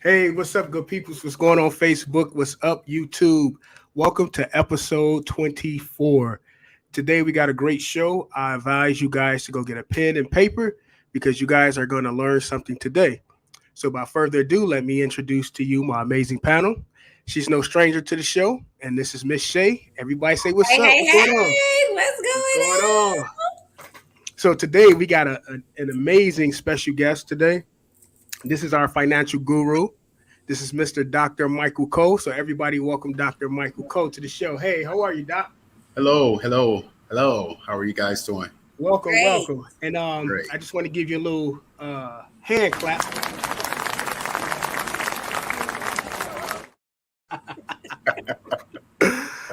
Hey, what's up, good peoples? What's going on Facebook? What's up, YouTube? Welcome to episode 24. Today we got a great show. I advise you guys to go get a pen and paper because you guys are going to learn something today. So, without further ado, let me introduce to you my amazing panel. She's no stranger to the show, and this is Miss Shay. Everybody say what's Hey, up? hey, What's going on? hey, what's What's going going on? on? So, today we got an amazing special guest today. This is our financial guru. This is Mr. Dr. Michael Cole. So everybody welcome Dr. Michael Cole to the show. Hey, how are you, Doc? Hello, hello, hello. How are you guys doing? Welcome, Great. welcome. And Great. I just want to give you a little hand clap.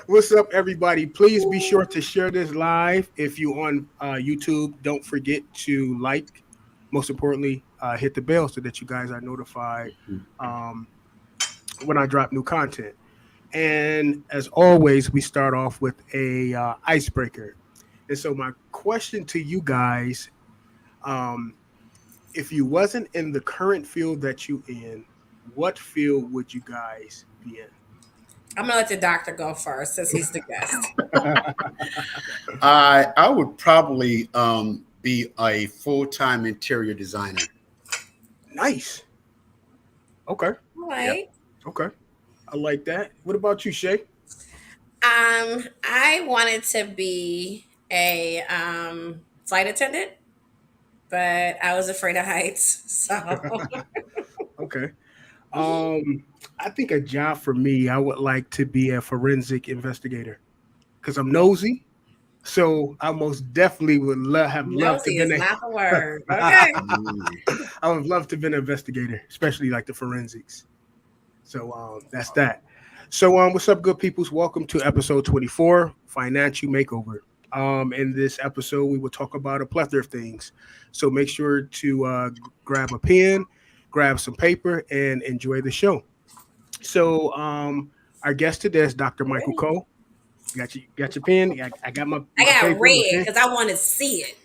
What's up, everybody? Please be sure to share this live. If you on YouTube, don't forget to like. Most importantly, hit the bell so that you guys are notified um, when I drop new content. And as always, we start off with a icebreaker. And so my question to you guys, um, if you wasn't in the current field that you in, what field would you guys be I'm gonna let the doctor go first since he's the guest. in? I would probably be a full-time interior designer. Nice. Okay. All Yep. right. Okay. I like that. What about you, Shay? I wanted to be a flight attendant, but I was afraid of heights. So Okay. Um, I think a job for me, I would like to be a forensic investigator because I'm nosy. So I most definitely would have loved to nosy been is a not the word. Okay. Mm. I would love to have been an investigator, especially like the forensics. So that's that. So what's up, good peoples? Welcome to episode 24, Financial Makeover. In this episode, we will talk about a plethora of things. So make sure to grab a pen, grab some paper, and enjoy the show. So our guest today is Dr. Michael Ready? Cole. Got your pen? I got I my got paper, my red because I want to see it.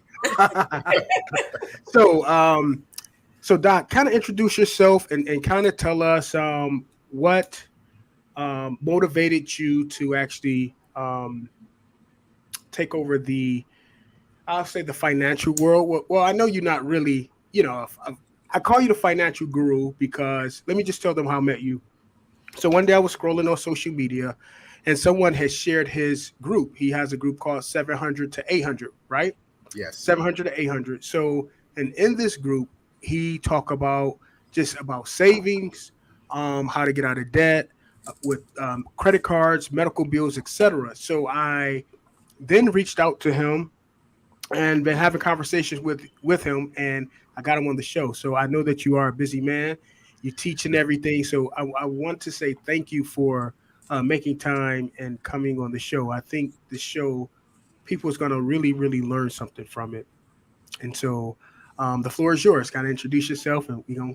so, so Doc, kind of introduce yourself and kind of tell us what motivated you to actually take over I'll say the financial world. Well, I know you're not really, I call you the financial guru because let me just tell them how I met you. So one day I was scrolling on social media and someone has shared his group. He has a group called 700 to 800, right? Yes. 700 to 800. So, and in this group, he talk about just about savings, how to get out of debt with credit cards, medical bills, etc. So I then reached out to him and been having conversations with him, and I got him on the show. So I know that you are a busy man. You teach and everything. So I want to say thank you for making time and coming on the show. I think the show people is going to really, really learn something from it. And so the floor is yours. Kind of introduce yourself, and we're gonna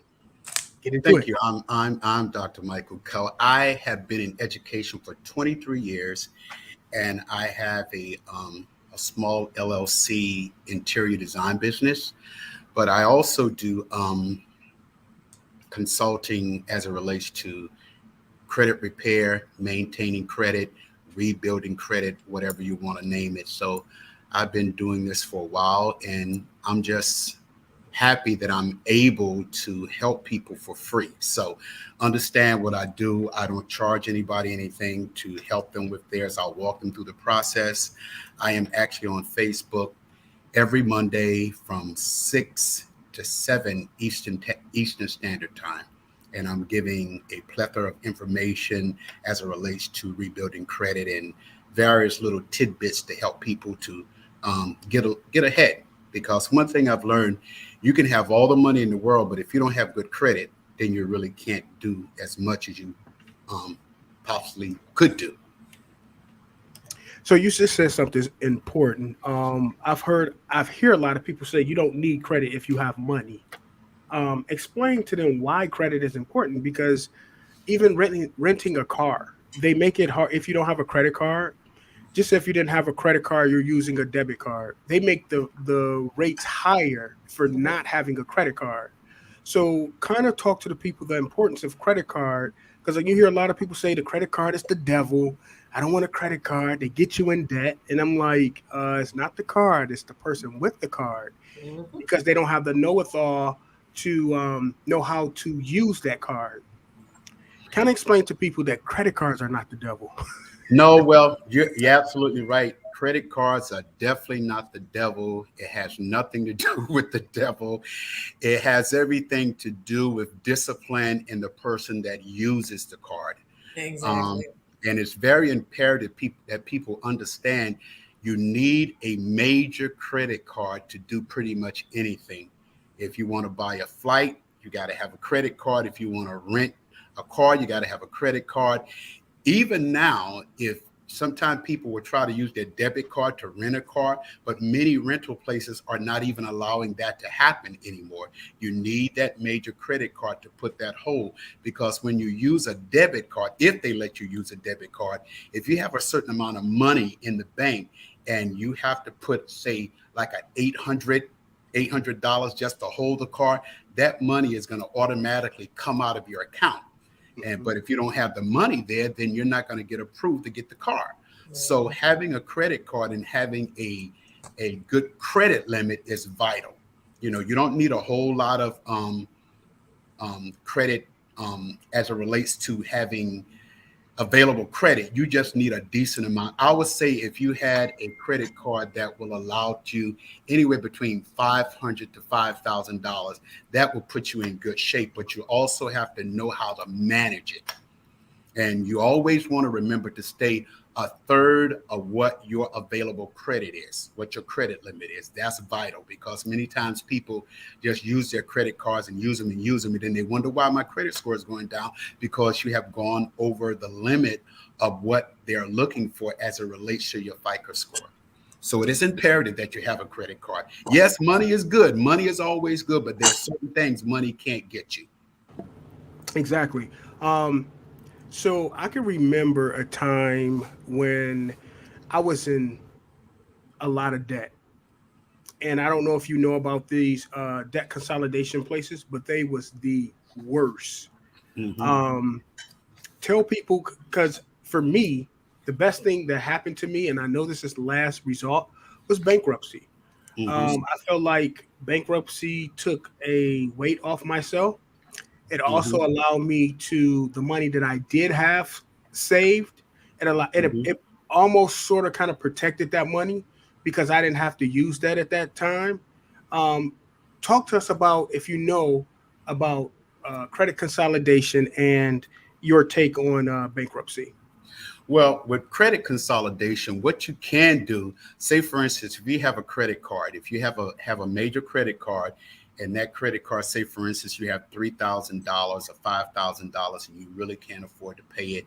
get into Thank it. you. I'm Dr. Michael Coe. I have been in education for 23 years, and I have a small LLC interior design business. But I also do consulting as it relates to credit repair, maintaining credit, rebuilding credit, whatever you want to name it. So I've been doing this for a while, and I'm just happy that I'm able to help people for free. So understand what I do. I don't charge anybody anything to help them with theirs. I'll walk them through the process. I am actually on Facebook every Monday from 6 to 7 Eastern Standard Time. And I'm giving a plethora of information as it relates to rebuilding credit and various little tidbits to help people to get ahead. Because one thing I've learned, you can have all the money in the world, but if you don't have good credit, then you really can't do as much as you um, possibly could do. So you just said something important. I've heard a lot of people say you don't need credit if you have money. Explain to them why credit is important because even renting a car, they make it hard if you don't have a credit card. Just if you didn't have a credit card, you're using a debit card. They make the rates higher for not having a credit card. So kind of talk to the people the importance of credit card, because like you hear a lot of people say the credit card is the devil. I don't want a credit card. They get you in debt, and I'm like, it's not the card. It's the person with the card Hmm. because they don't have the know-it-all to know how to use that card. Kind of explain to people that credit cards are not the devil. No, well, you're absolutely right. Credit cards are definitely not the devil. It has nothing to do with the devil. It has everything to do with discipline in the person that uses the card. Exactly. Um, and it's very imperative that people understand you need a major credit card to do pretty much anything. If you want to buy a flight, you got to have a credit card. If you want to rent a car, you got to have a credit card. Even now, if sometimes people will try to use their debit card to rent a car, but many rental places are not even allowing that to happen anymore. You need that major credit card to put that hold, because when you use a debit card, if they let you use a debit card, if you have a certain amount of money in the bank and you have to put, say, like a $800 just to hold the card, that money is going to automatically come out of your account. And but if you don't have the money there, then you're not going to get approved to get the car. So Mhm. having a credit card and having a good credit limit is vital. You know, you don't need a whole lot of credit as it relates to having available credit. You just need a decent amount. I would say if you had a credit card that will allow you anywhere between $500 to $5,000, that will put you in good shape. But you also have to know how to manage it. And you always want to remember to stay a third of what your available credit is, what your credit limit is. That's vital, because many times people just use their credit cards and use them and use them. And then they wonder why my credit score is going down, because you have gone over the limit of what they're looking for as it relates to your FICO score. So it is imperative that you have a credit card. Yes, money is good. Money is always good, but there's certain things money can't get you. Exactly. Um, so I can remember a time when I was in a lot of debt, and I don't know if you know about these debt consolidation places, but they was the worst. Hmm. Um, Tell people, because for me, the best thing that happened to me, and I know this is the last result, was bankruptcy. Hmm. I felt like bankruptcy took a weight off myself. It also Hmm. allowed me to the money that I did have saved. Hmm. It almost sort of kind of protected that money because I didn't have to use that at that time. Um, Talk to us about if you know about credit consolidation and your take on bankruptcy. Well, with credit consolidation, what you can do, say for instance, if you have a credit card, if you have a major credit card, and that credit card, say for instance, you have $3,000 or $5,000, and you really can't afford to pay it,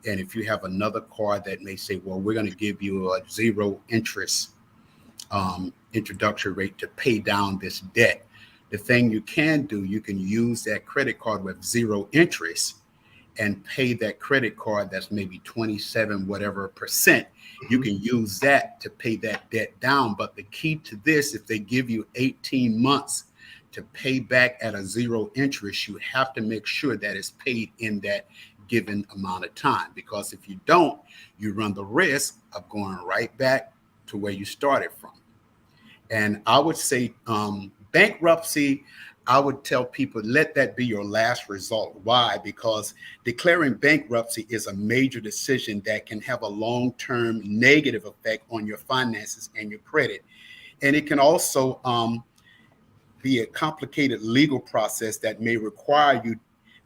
and if you have another card that may say, well, we're going to give you a zero interest introductory rate to pay down this debt. The thing you can do, you can use that credit card with zero interest and pay that credit card that's maybe 27 whatever percent. You Mhm. can use that to pay that debt down. But the key to this, if they give you 18 months to pay back at a zero interest, you have to make sure that it's paid in that given amount of time, because if you don't, you run the risk of going right back to where you started from. And I would say bankruptcy, I would tell people let that be your last result. Why? Because declaring bankruptcy is a major decision that can have a long term negative effect on your finances and your credit. And it can also be a complicated legal process that may require you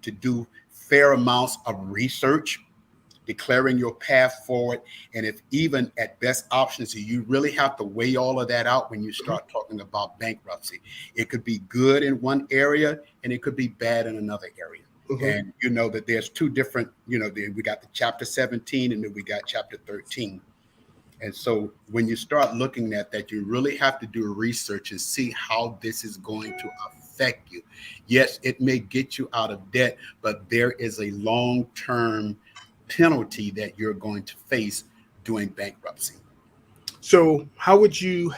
to do fair amounts of research, declaring your path forward, and if even at best options, so you really have to weigh all of that out when you Mhm. start talking about bankruptcy. It could be good in one area and it could be bad in another area. Mhm. And you know that there's two different, we got the chapter 17 and then we got chapter 13. And so when you start looking at that, you really have to do research and see how this is going to affect you. Yes, it may get you out of debt, but there is a long term penalty that you're going to face doing bankruptcy. So, how would you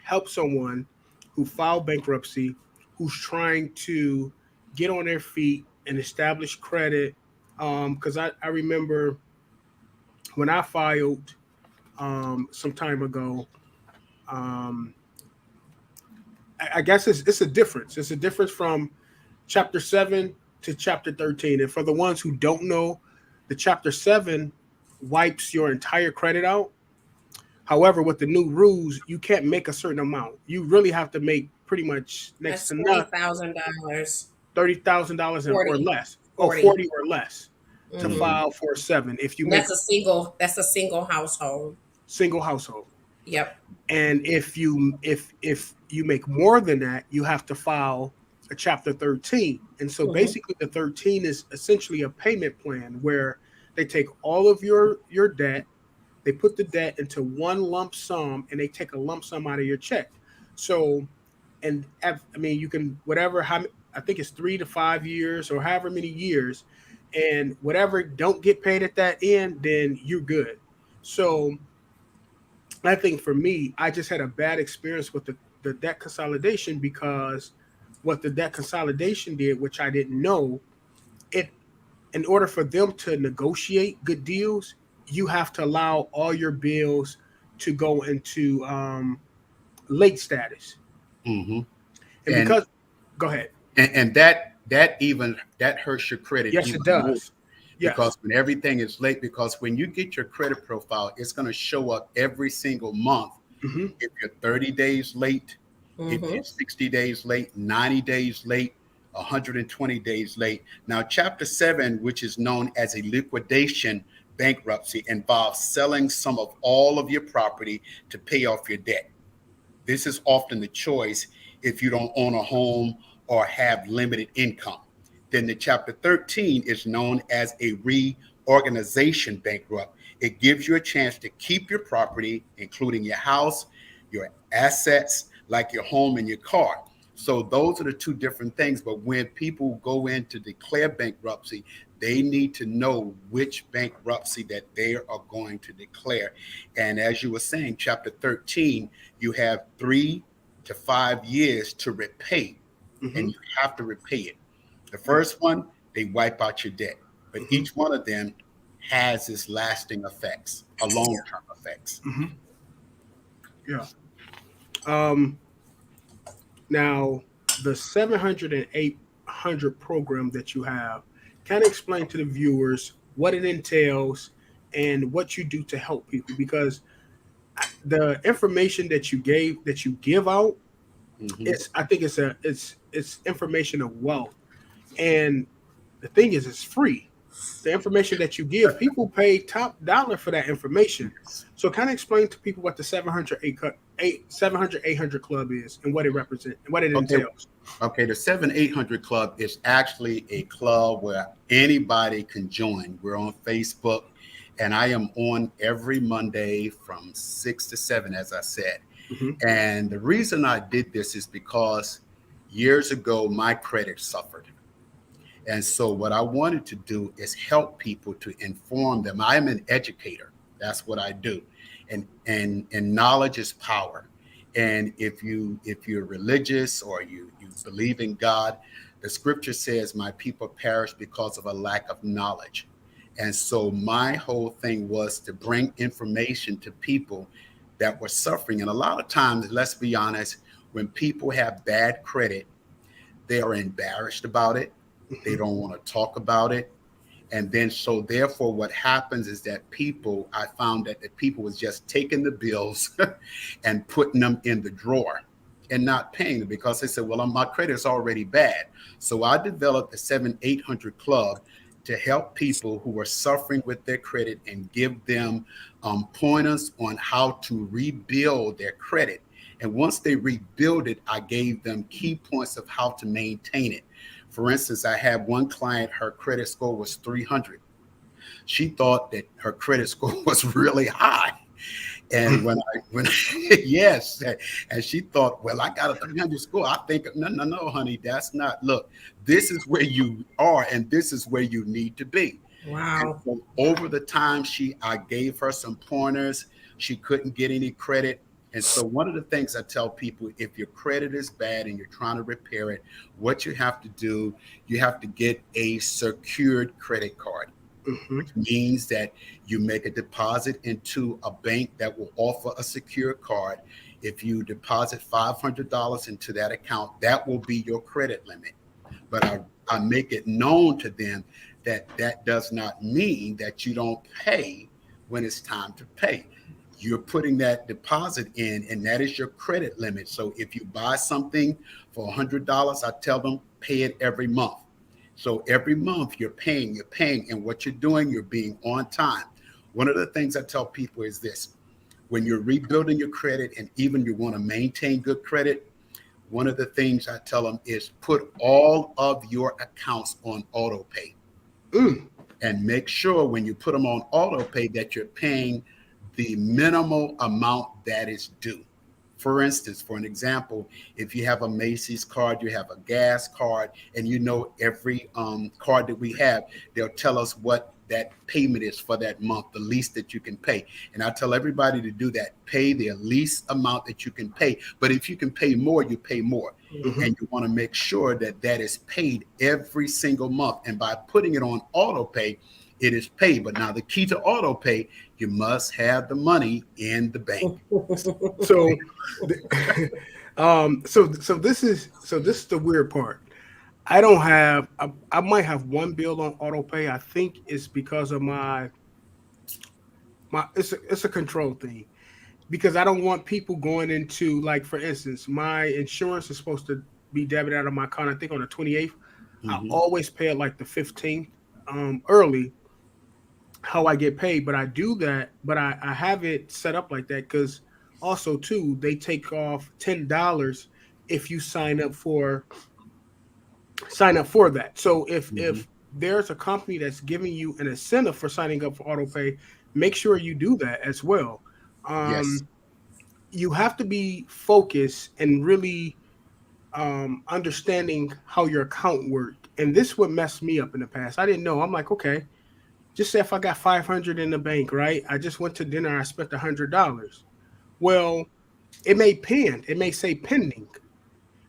help someone who filed bankruptcy, who's trying to get on their feet and establish credit. Because I remember when I filed some time ago, um, I guess it's a difference. It's a difference from chapter 7 to chapter 13. And for the ones who don't know, the chapter 7 wipes your entire credit out. However, with the new rules, you can't make a certain amount. You really have to make pretty much next That's to twenty nothing, thousand dollars. $30,000 or 40. less. Oh, 40. 40 or less to Mm-hmm. Hmm. file for a 7 if you And make that's a single household. single household. Yep. And if you make more than that, you have to file a chapter 13. And so Mm-hmm. basically the 13 is essentially a payment plan where they take all of your debt, they put the debt into one lump sum, and they take a lump sum out of your check. So, I mean, you can whatever how I think it's 3 to 5 years or however many years, and whatever don't get paid at that end, then you're good. So I think for me, I just had a bad experience with the debt consolidation because what the debt consolidation did, which I didn't know, it in order for them to negotiate good deals, you have to allow all your bills to go into late status. Hmm. And And because, go ahead. and that hurts your credit Yes, it even more does. Yes. because when everything is late, because when you get your credit profile, it's going to show up every single month. Hmm. If you're 30 days late, if Mm-hmm. you're 60 days late, 90 days late, 120 days late. Now, Chapter 7, which is known as a liquidation bankruptcy, involves selling some of all of your property to pay off your debt. This is often the choice if you don't own a home or have limited income. Then the Chapter 13 is known as a reorganization bankrupt. It gives you a chance to keep your property, including your house, your assets, like your home and your car. So those are the two different things. But when people go in to declare bankruptcy, they need to know which bankruptcy that they are going to declare. And as you were saying, Chapter 13, you have 3 to 5 years to repay, Hmm. and you have to repay it. The first one, they wipe out your debt, but Hmm. each one of them has its lasting effects, a long term effects. Hmm. Yeah. Um, Now, the 700 and 800 program that you have, kind of explain to the viewers what it entails and what you do to help people because the information that you give out, Hmm. it's I think it's information of wealth. And the thing is it's free. The information that you give, people pay top dollar for that information. So kind of explain to people what the 700 800 club is and what it represents and what it Okay, entails. okay. The 7-800 Club is actually a club where anybody can join. We're on Facebook, and I am on every Monday from 6 to 7, as I said. Hmm. And the reason I did this is because years ago my credit suffered. And so what I wanted to do is help people to inform them. I'm an educator. That's what I do. And knowledge is power. And if you're religious or you believe in God, the scripture says my people perish because of a lack of knowledge. And so my whole thing was to bring information to people that were suffering. And a lot of times, let's be honest, when people have bad credit, they are embarrassed about it. They Hmm. don't want to talk about it. And then, so therefore, what happens is that I found that the people was just taking the bills and putting them in the drawer and not paying them because they said, well, my credit is already bad. So I developed the 7-800 Club to help people who are suffering with their credit and give them pointers on how to rebuild their credit. And once they rebuild it, I gave them key points of how to maintain it. For instance, I had one client, her credit score was 300. She thought that her credit score was really high. And when yes, and she thought, well, I got a 300 score. I think, no, no, no, honey, that's not. Look, this is where you are, and this is where you need to be. And Wow. so over the time, I gave her some pointers. She couldn't get any credit. And so, one of the things I tell people, if your credit is bad and you're trying to repair it, what you have to do, you have to get a secured credit card, Hmm. which means that you make a deposit into a bank that will offer a secure card. If you deposit $500 into that account, that will be your credit limit. But I make it known to them that that does not mean that you don't pay when it's time to pay. You're putting that deposit in, and that is your credit limit. So if you buy something for $100, I tell them pay it every month. So every month you're paying, and what you're doing, you're being on time. One of the things I tell people is this: when you're rebuilding your credit, and even you want to maintain good credit, one of the things I tell them is put all of your accounts on auto pay, Mm. and make sure when you put them on auto pay that you're paying the minimal amount that is due. For instance, for an example, if you have a Macy's card, you have a gas card, and you know every card that we have, they'll tell us what that payment is for that month, the least that you can pay. And I tell everybody to do that. Pay the least amount that you can pay. But if you can pay more, you pay more. Hmm. And you want to make sure that that is paid every single month. And by putting it on auto pay, it is paid. But now the key to auto pay, you must have the money in the bank. So, so this is the weird part. I don't have. I might have one bill on auto pay. I think it's because of my. It's a control thing because I don't want people going into, like, for instance, my insurance is supposed to be debited out of my account. I think on the 28th. I Hmm. always pay it like the 15th, early, how I get paid, but I do that, but I have it set up like that because also too they take off $10 if you sign up for that. So Hmm. if there's a company that's giving you an incentive for signing up for auto pay, make sure you do that as well. Yes. Um, you have to be focused and really understanding how your account worked. And this would mess me up in the past. I didn't know. I'm like, okay, just say if I got 500 in the bank, right? I just went to dinner. I spent $100. Well, it may pin. It may say pending,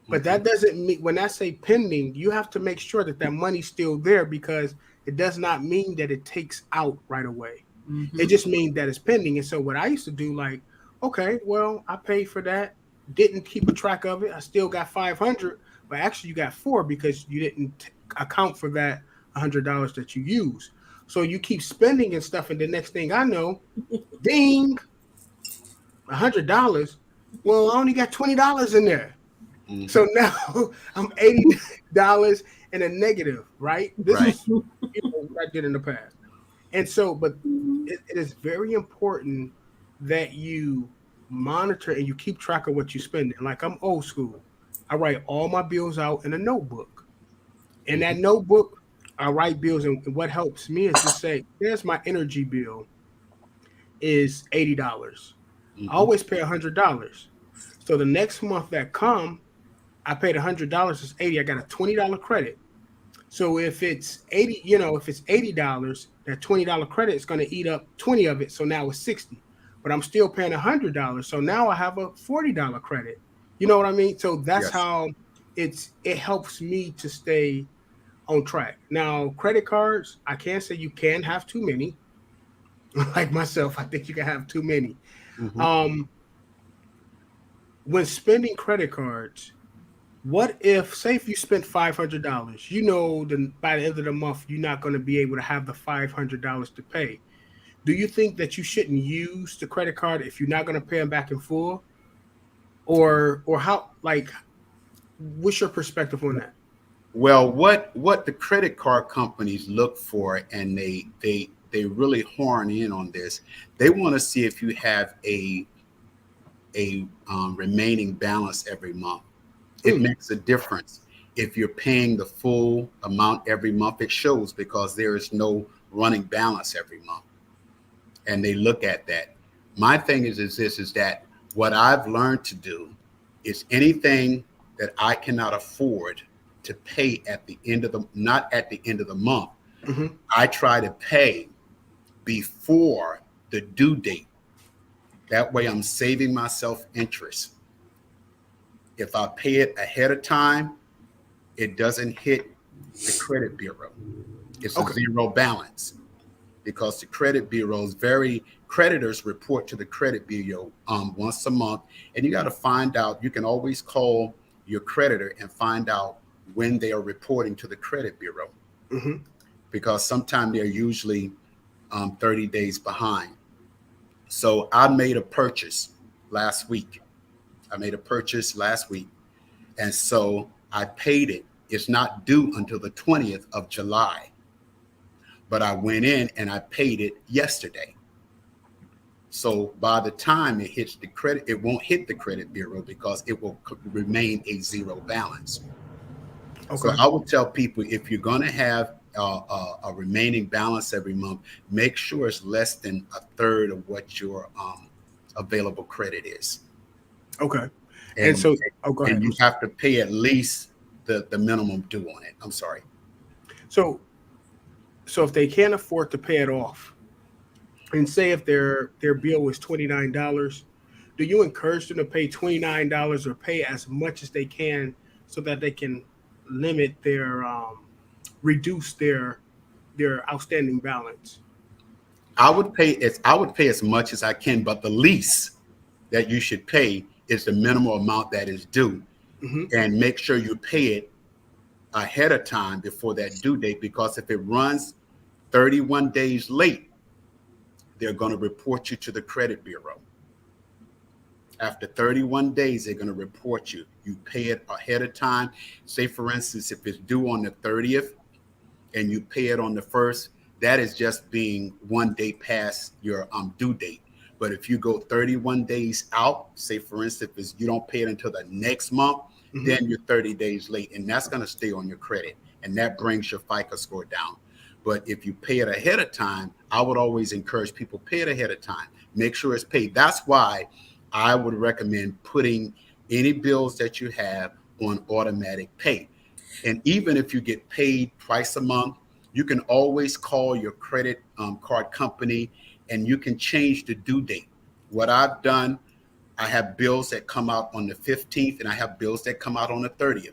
but Hmm. that doesn't mean when I say pending, you have to make sure that that money's still there because it does not mean that it takes out right away. It Mm-hmm. just means that it's pending. And so what I used to do, like, okay, well, I paid for that, didn't keep a track of it. I still got 500, but actually you got four because you didn't account for that $100 that you use. So you keep spending and stuff, and the next thing I know, ding, $100. Well, I only got $20 in there. Hmm. So now I'm $80 in a negative, right? This Right. is, what I did in the past. And so, but it is very important that you monitor and you keep track of what you spend. Like, I'm old school. I write all my bills out in a notebook. In that Hmm. notebook, I write bills, and what helps me is just say, there's my energy bill is $80. I Hmm. always pay $100. So the next month that come, I paid $100. It's 80. I got a $20 credit. So if it's 80, if it's $80, that $20 credit is going to eat up 20 of it. So now it's 60. But I'm still paying $100. So now I have a $40 credit. You know what I mean? So that's Yes. how it helps me to stay on track. Now, credit cards, I can't say you can have too many. Like myself, I think you can have too many. Hmm. Um, when spending credit cards, what if, say, if you spent $500, then by the end of the month, you're not going to be able to have the $500 to pay. Do you think that you shouldn't use the credit card if you're not going to pay them back in full? Or how, like, what's your perspective on that? Well, what the credit card companies look for, and they really horn in on this. They want to see if you have a remaining balance every month. It Mm, makes a difference if you're paying the full amount every month. It shows because there is no running balance every month, and they look at that. My thing is this: is that what I've learned to do is anything that I cannot afford to pay at the end of the not at the end of the month, hmm I try to pay before the due date. That way I'm saving myself interest. If I pay it ahead of time, it doesn't hit the credit bureau. It's a Okay. zero balance because the credit bureau is very creditors report to the credit bureau once a month, and you got to find out. You can always call your creditor and find out when they are reporting to the credit bureau Hmm. because sometimes they're usually 30 days behind. So I made a purchase last week. I made a purchase last week, and so I paid it. It's not due until the 20th of July, but I went in and I paid it yesterday. So by the time it hits the credit, it won't hit the credit bureau because it will remain a zero balance. So Okay. I would tell people if you're going to have a remaining balance every month, make sure it's less than a third of what your available credit is, Okay. And and so, oh, go ahead. and you have to pay at least the minimum due on it. I'm sorry. So, so if they can't afford to pay it off, and say if their bill was $29, do you encourage them to pay $29 or pay as much as they can so that they can limit their reduce their outstanding balance? I would pay as much as I can, but the least that you should pay is the minimal amount that is due, Hmm. and make sure you pay it ahead of time before that due date because if it runs 31 days late, they're going to report you to the credit bureau. After 31 days, they're going to report you. You pay it ahead of time. Say, for instance, if it's due on the 30th and you pay it on the 1st, that is just being 1 day past your due date. But if you go 31 days out, say, for instance, if you don't pay it until the next month, Hmm. then you're 30 days late, and that's going to stay on your credit, and that brings your FICO score down. But if you pay it ahead of time, I would always encourage people pay it ahead of time. Make sure it's paid. That's why I would recommend putting any bills that you have on automatic pay. And even if you get paid twice a month, you can always call your credit card company and you can change the due date. What I've done, I have bills that come out on the 15th and I have bills that come out on the 30th.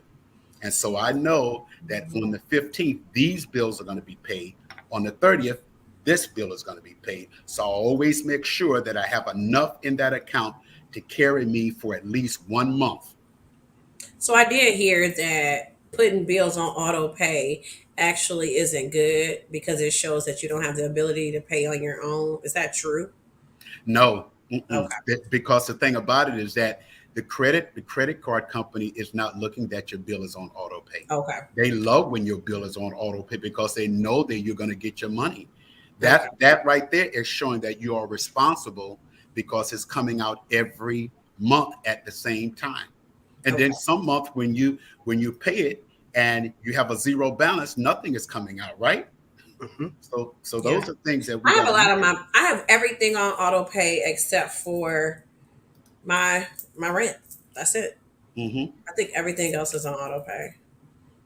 And so I know that on the 15th, these bills are going to be paid. On the 30th, this bill is going to be paid. So I always make sure that I have enough in that account to carry me for at least 1 month. So I did hear that putting bills on auto pay actually isn't good because it shows that you don't have the ability to pay on your own. Is that true? No, Okay. because the thing about it is that the credit card company is not looking that your bill is on auto pay. Okay. They love when your bill is on auto pay because they know that you're going to get your money. Okay. That right there is showing that you are responsible because it's coming out every month at the same time. And then Okay. some month when you pay it and you have a zero balance, nothing is coming out, right? Hmm. So Yeah. those are things that we I have got a to lot look of at. I have everything on auto pay except for my my rent. That's it. Hmm. I think everything else is on auto pay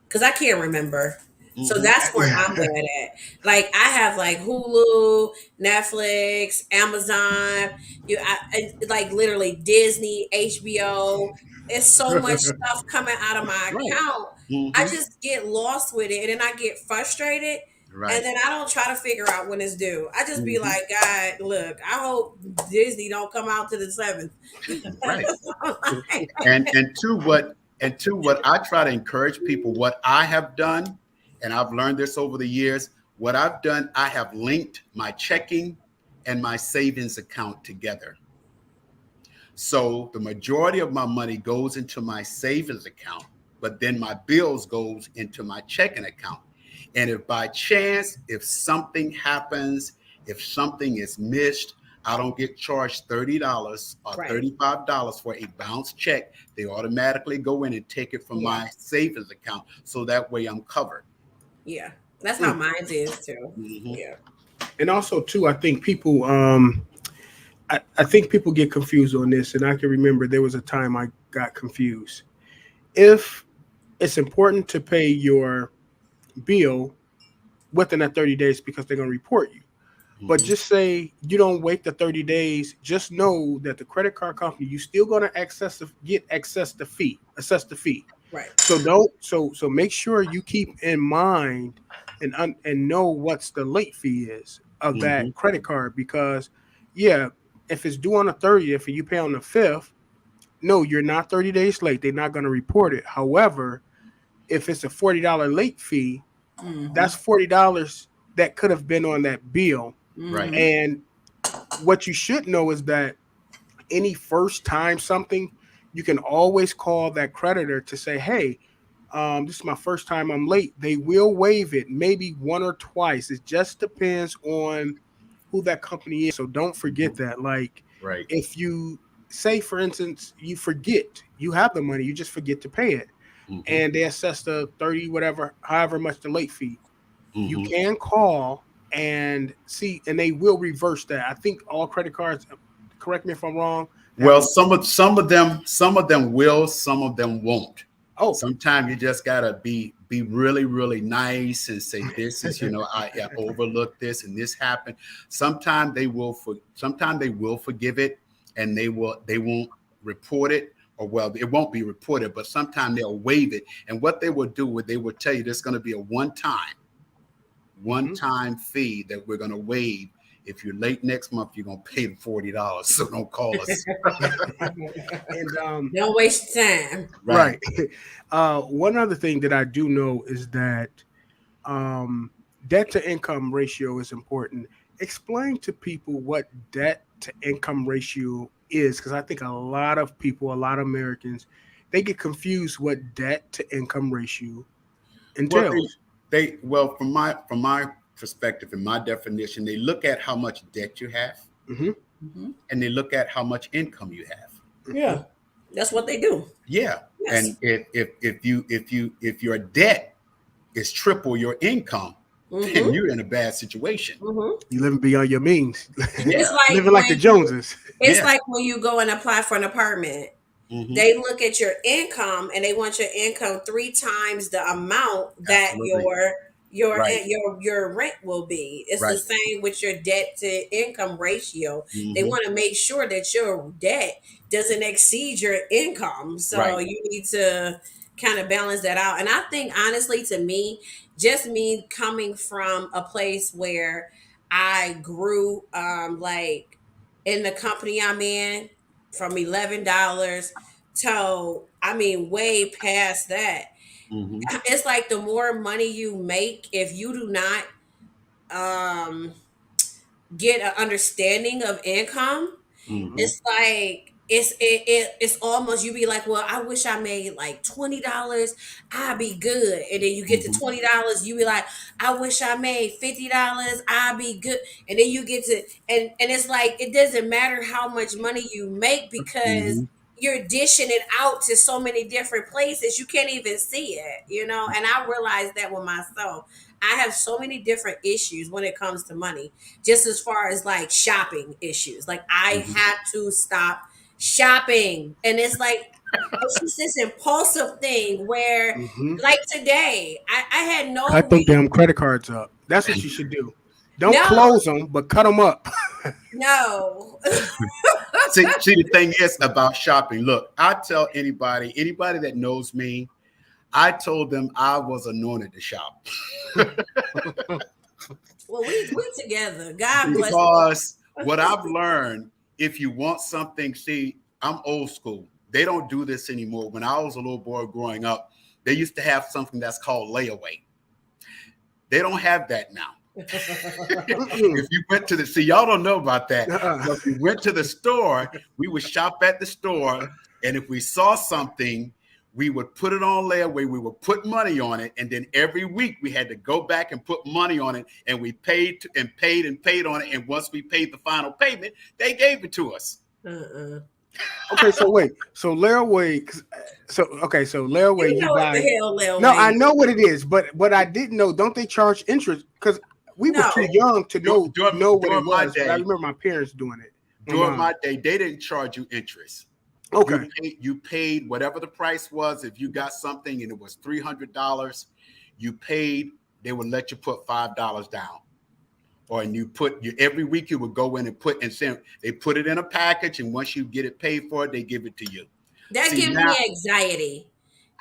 because I can't remember. So Hmm. that's where I'm bad at. Like I have like Hulu, Netflix, Amazon, like literally Disney, HBO. It's so much stuff coming out of my Right. account. I Hmm. just get lost with it, and then I get frustrated, and Right. then I don't try to figure out when it's due. I just be Hmm. like, God, look, I hope Disney don't come out to the 7th. Right. And to what I try to encourage people, what I have done, and I've learned this over the years, what I've done, I have linked my checking and my savings account together. So the majority of my money goes into my savings account, but then my bills goes into my checking account. And if by chance, if something happens, if something is missed, I don't get charged $30 or Right. $35 for a bounce check. They automatically go in and take it from Yeah. my savings account. So that way I'm covered. Yeah. That's how Mm. mine is too. Hmm. Yeah. And also too, I think people get confused on this, and I can remember there was a time I got confused. If it's important to pay your bill within that 30 days because they're going to report you. But just say you don't wait the 30 days. Just know that the credit card company, you still gonna assess the fee. Right. So don't so make sure you keep in mind and know what's the late fee is of Mm-hmm. that credit card, because yeah, if it's due on the 30th and you pay on the 5th, no, you're not 30 days late. They're not going to report it. However, if it's a $40 late fee, Mm-hmm. that's $40 that could have been on that bill. Right. Mm-hmm. And what you should know is that any first time something, you can always call that creditor to say, hey, this is my first time I'm late. They will waive it, maybe one or twice. It just depends on who that company is. So don't forget that. Like, Right. if you say, for instance, you forget, you have the money, you just forget to pay it, Mm-hmm. and they assess the 30, whatever, however much the late fee, you Mm-hmm. can call and see, and they will reverse that. I think all credit cards, correct me if I'm wrong, they have Well, a, some of them will, some of them won't. oh, Sometimes you just gotta be really really nice and say this is, I overlooked this and this happened. Sometimes they will forgive it, and they won't report it, or well, it won't be reported, but sometimes they'll waive it. And what they will do is they will tell you there's going to be a one mhm. time fee that we're going to waive. If you're late next month, you're going to pay the $40. So don't call us. And Don't waste your time. Right. right. One other thing that I do know is that um, debt to income ratio is important. Explain to people what debt to income ratio is, because I think a lot of people, a lot of Americans, they get confused what debt to income ratio Well, entails. well, from my perspective and my definition, they look at how much debt you have, Hmm. Mm-hmm. and they look at how much income you have. Hmm. Yeah, that's what they do. Yeah. And Yes. if your debt is triple your income, then Mm-hmm. you're in a bad situation. Mm-hmm. You living beyond your means, It's Yeah. like living like the Joneses. Yeah. when you go and apply for an apartment. Hmm. They look at your income and they want your income three times the amount that Absolutely. Right. your rent will be. It's the Right. same with your debt to income ratio. They Hmm. want to make sure that your debt doesn't exceed your income. So Right. you need to kind of balance that out. And I think honestly, to me, just me coming from a place where I grew like in the company I'm in from $11 to, I mean, way past that. Hmm. It's like the more money you make, if you do not um get an understanding of income, Hmm. it's like it's almost, you be like, well, I wish I made like $20, I'd be good. And then you get to Hmm. $20, you be like, I wish I made $50, I'd be good. And then you get to, and it's like it doesn't matter how much money you make, because Hmm. you're dishing it out to so many different places you can't even see it, and I realized that with myself. I have so many different issues when it comes to money, just as far as like shopping issues. Like I Hmm. had to stop shopping. And it's like it's just this impulsive thing where, Hmm. like today, I had Cut no them reason. damn credit cards up. That's what you should do. Don't No, close them, but cut them up. no. See, the thing is about shopping. Look, I tell anybody that knows me, I told them I was anointed to shop. Well, we together. God bless Because what us. I've learned, if you want something, see, I'm old school. They don't do this anymore. When I was a little boy growing up, they used to have something that's called layaway. They don't have that now. Mm-mm. If you went to see, y'all don't know about that. Uh-uh. But if we went to the store, we would shop at the store, and if we saw something, we would put it on layaway. We would put money on it, and then every week we had to go back and put money on it, and we paid on it. And once we paid the final payment, they gave it to us. Uh-uh. Okay, so wait. So layaway. So layaway, You you know what the buy. hell, Lil No, I Wayne? know what it is, but what I didn't know, don't they charge interest? Because we were No. too young to know what it During my was. But I day, remember my parents doing it. My during mom. my day, they didn't charge you interest. Okay. You paid whatever the price was. If you got something and it was $300, you paid. They would let you put $5 down. or and you put you every week you would go in and put and send they put it in a package, and once you get it paid for, they give it to you. That See gives now, me anxiety.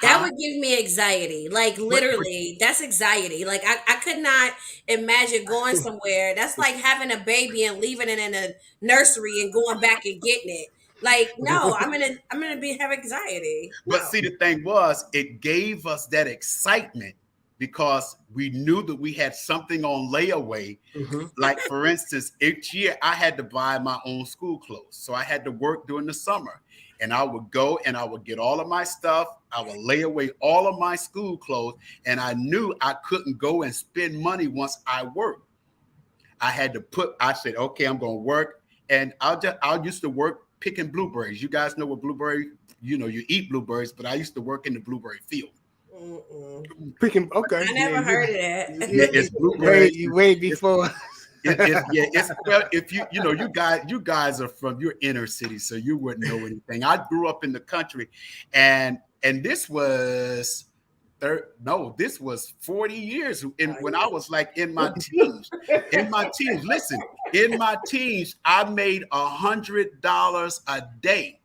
That huh? would give me anxiety. Like But literally, that's anxiety. Like I could not imagine going somewhere. That's like having a baby and leaving it in a nursery and going back and getting it. Like, no, I'm gonna be have anxiety. but No. see, the thing was, it gave us that excitement because we knew that we had something on layaway. Hmm. Like for instance, each year I had to buy my own school clothes, so I had to work during the summer, and I would go and I would get all of my stuff. I would lay away all of my school clothes, and I knew I couldn't go and spend money once I worked. I had to put. I said, okay, I'm going to work, and I used to work picking blueberries. You guys know what blueberry? You know, you eat blueberries, but I used to work in the blueberry field. Mm-mm. Picking, okay, I yeah, never heard of Yeah, that. it's blueberry. you way before. It's yeah, it's well, if you know, you guys are from your inner city, so you wouldn't know anything. I grew up in the country, and this was no, this was 40 years when I was like in my teens. In my teens, listen, in my teens, I made $100 a day.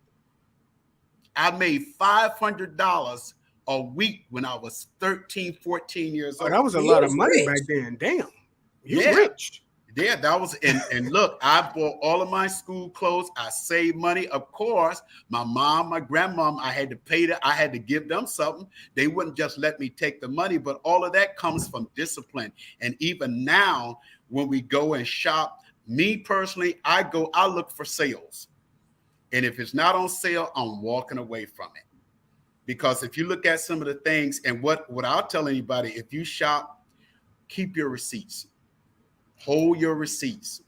I made $500 a week when I was 13, 14 years Oh, that old. was a You lot of was money back rich. then. Damn, you Yeah. rich. Yeah, that was and look, I bought all of my school clothes. I saved money. Of course, my mom, my grandmom, I had to pay that. I had to give them something. They wouldn't just let me take the money, but all of that comes from discipline. And even now, when we go and shop, me personally, I look for sales. And if it's not on sale, I'm walking away from it. Because if you look at some of the things, and what I'll tell anybody, if you shop, keep your receipts. Hold your receipts,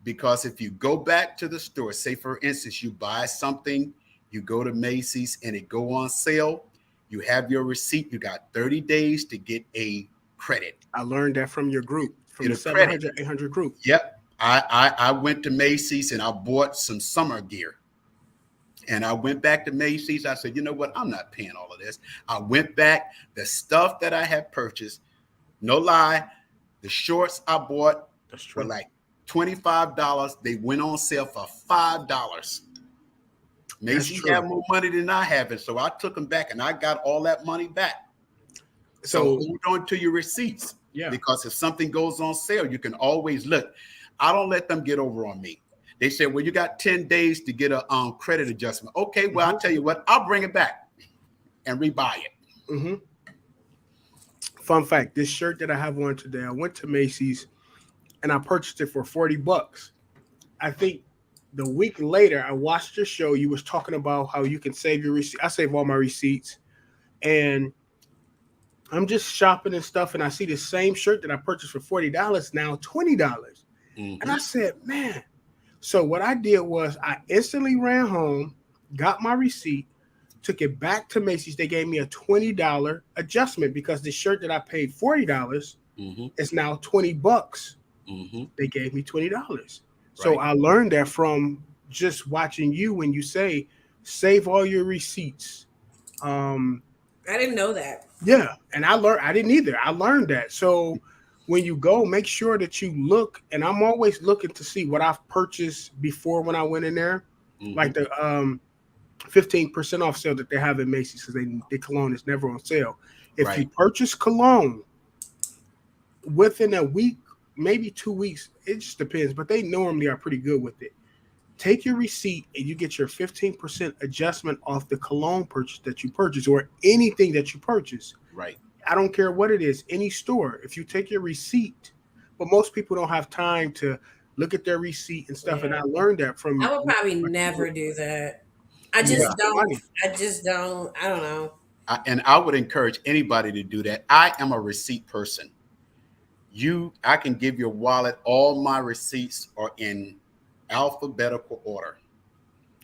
because if you go back to the store, say for instance, you buy something, you go to Macy's and it go on sale, you have your receipt, you got 30 days to get a credit. I learned that from your group, from Get the a credit. 700, 800 group. Yep. I went to Macy's and I bought some summer gear. And I went back to Macy's. I said, you know what? I'm not paying all of this. I went back. The stuff that I had purchased, no lie, the shorts I bought That's were true. like $25. They went on sale for $5. That's Macy's true. had more money than I have, and so I took them back, and I got all that money back. So So hold on to your receipts, yeah, because if something goes on sale, you can always look. I don't let them get over on me. They said, well, you got 10 days to get a credit adjustment. Okay, well, I'll hmm tell you what, I'll bring it back and rebuy it. hmm Fun fact: this shirt that I have on today, I went to Macy's and I purchased it for $40. I think the week later, I watched your show. You was talking about how you can save your receipt. I save all my receipts, and I'm just shopping and stuff, and I see the same shirt that I purchased for $40 now $20, and I Mm-hmm. said, man. So what I did was I instantly ran home, got my receipt, took it back to Macy's. They gave me a $20 adjustment because the shirt that I paid $40 Mm-hmm. is now $20. Mm-hmm. They gave me $20. So Right. I learned that from just watching you when you say save all your receipts. Um, I didn't know that. yeah, and I didn't either. I learned that. So when you go, make sure that you look, and I'm always looking to see what I've purchased before when I went in there, Mm-hmm. like the 15% off sale that they have at Macy's because the cologne is never on sale. If you Right. purchase cologne within a week, maybe 2 weeks, it just depends, but they normally are pretty good with it. Take your receipt and you get your 15% adjustment off the cologne purchase that you purchase or anything that you purchase. Right. I don't care what it is, any store. If you take your receipt, but most people don't have time to look at their receipt and stuff. And Yeah. I learned that I from would probably like, never do that. I you Yeah. just waste your don't. money. I just don't. I don't know. And I would encourage anybody to do that. I am a receipt person. I can give your wallet. All my receipts are in alphabetical order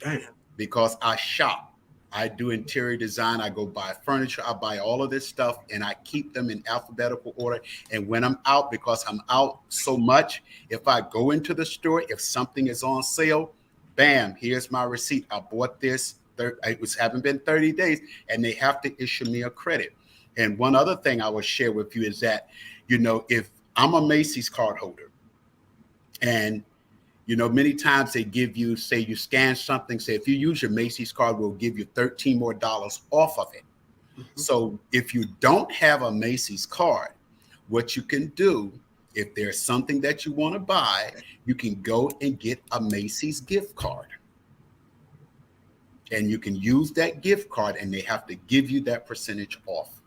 Damn. because I shop. I do interior design. I go buy furniture. I buy all of this stuff and I keep them in alphabetical order. And when I'm out, because I'm out so much, if I go into the store, if something is on sale, bam, here's my receipt. I bought this. It was haven't been 30 days, and they have to issue me a credit. And one other thing I will share with you is that, if I'm a Macy's card holder, And many times they give you, say you scan something, say if you use your Macy's card, we'll give you $13 more off of it. Mhm. So if you don't have a Macy's card, what you can do, if there's something that you want to buy, you can go and get a Macy's gift card. And you can use that gift card and they have to give you that percentage off.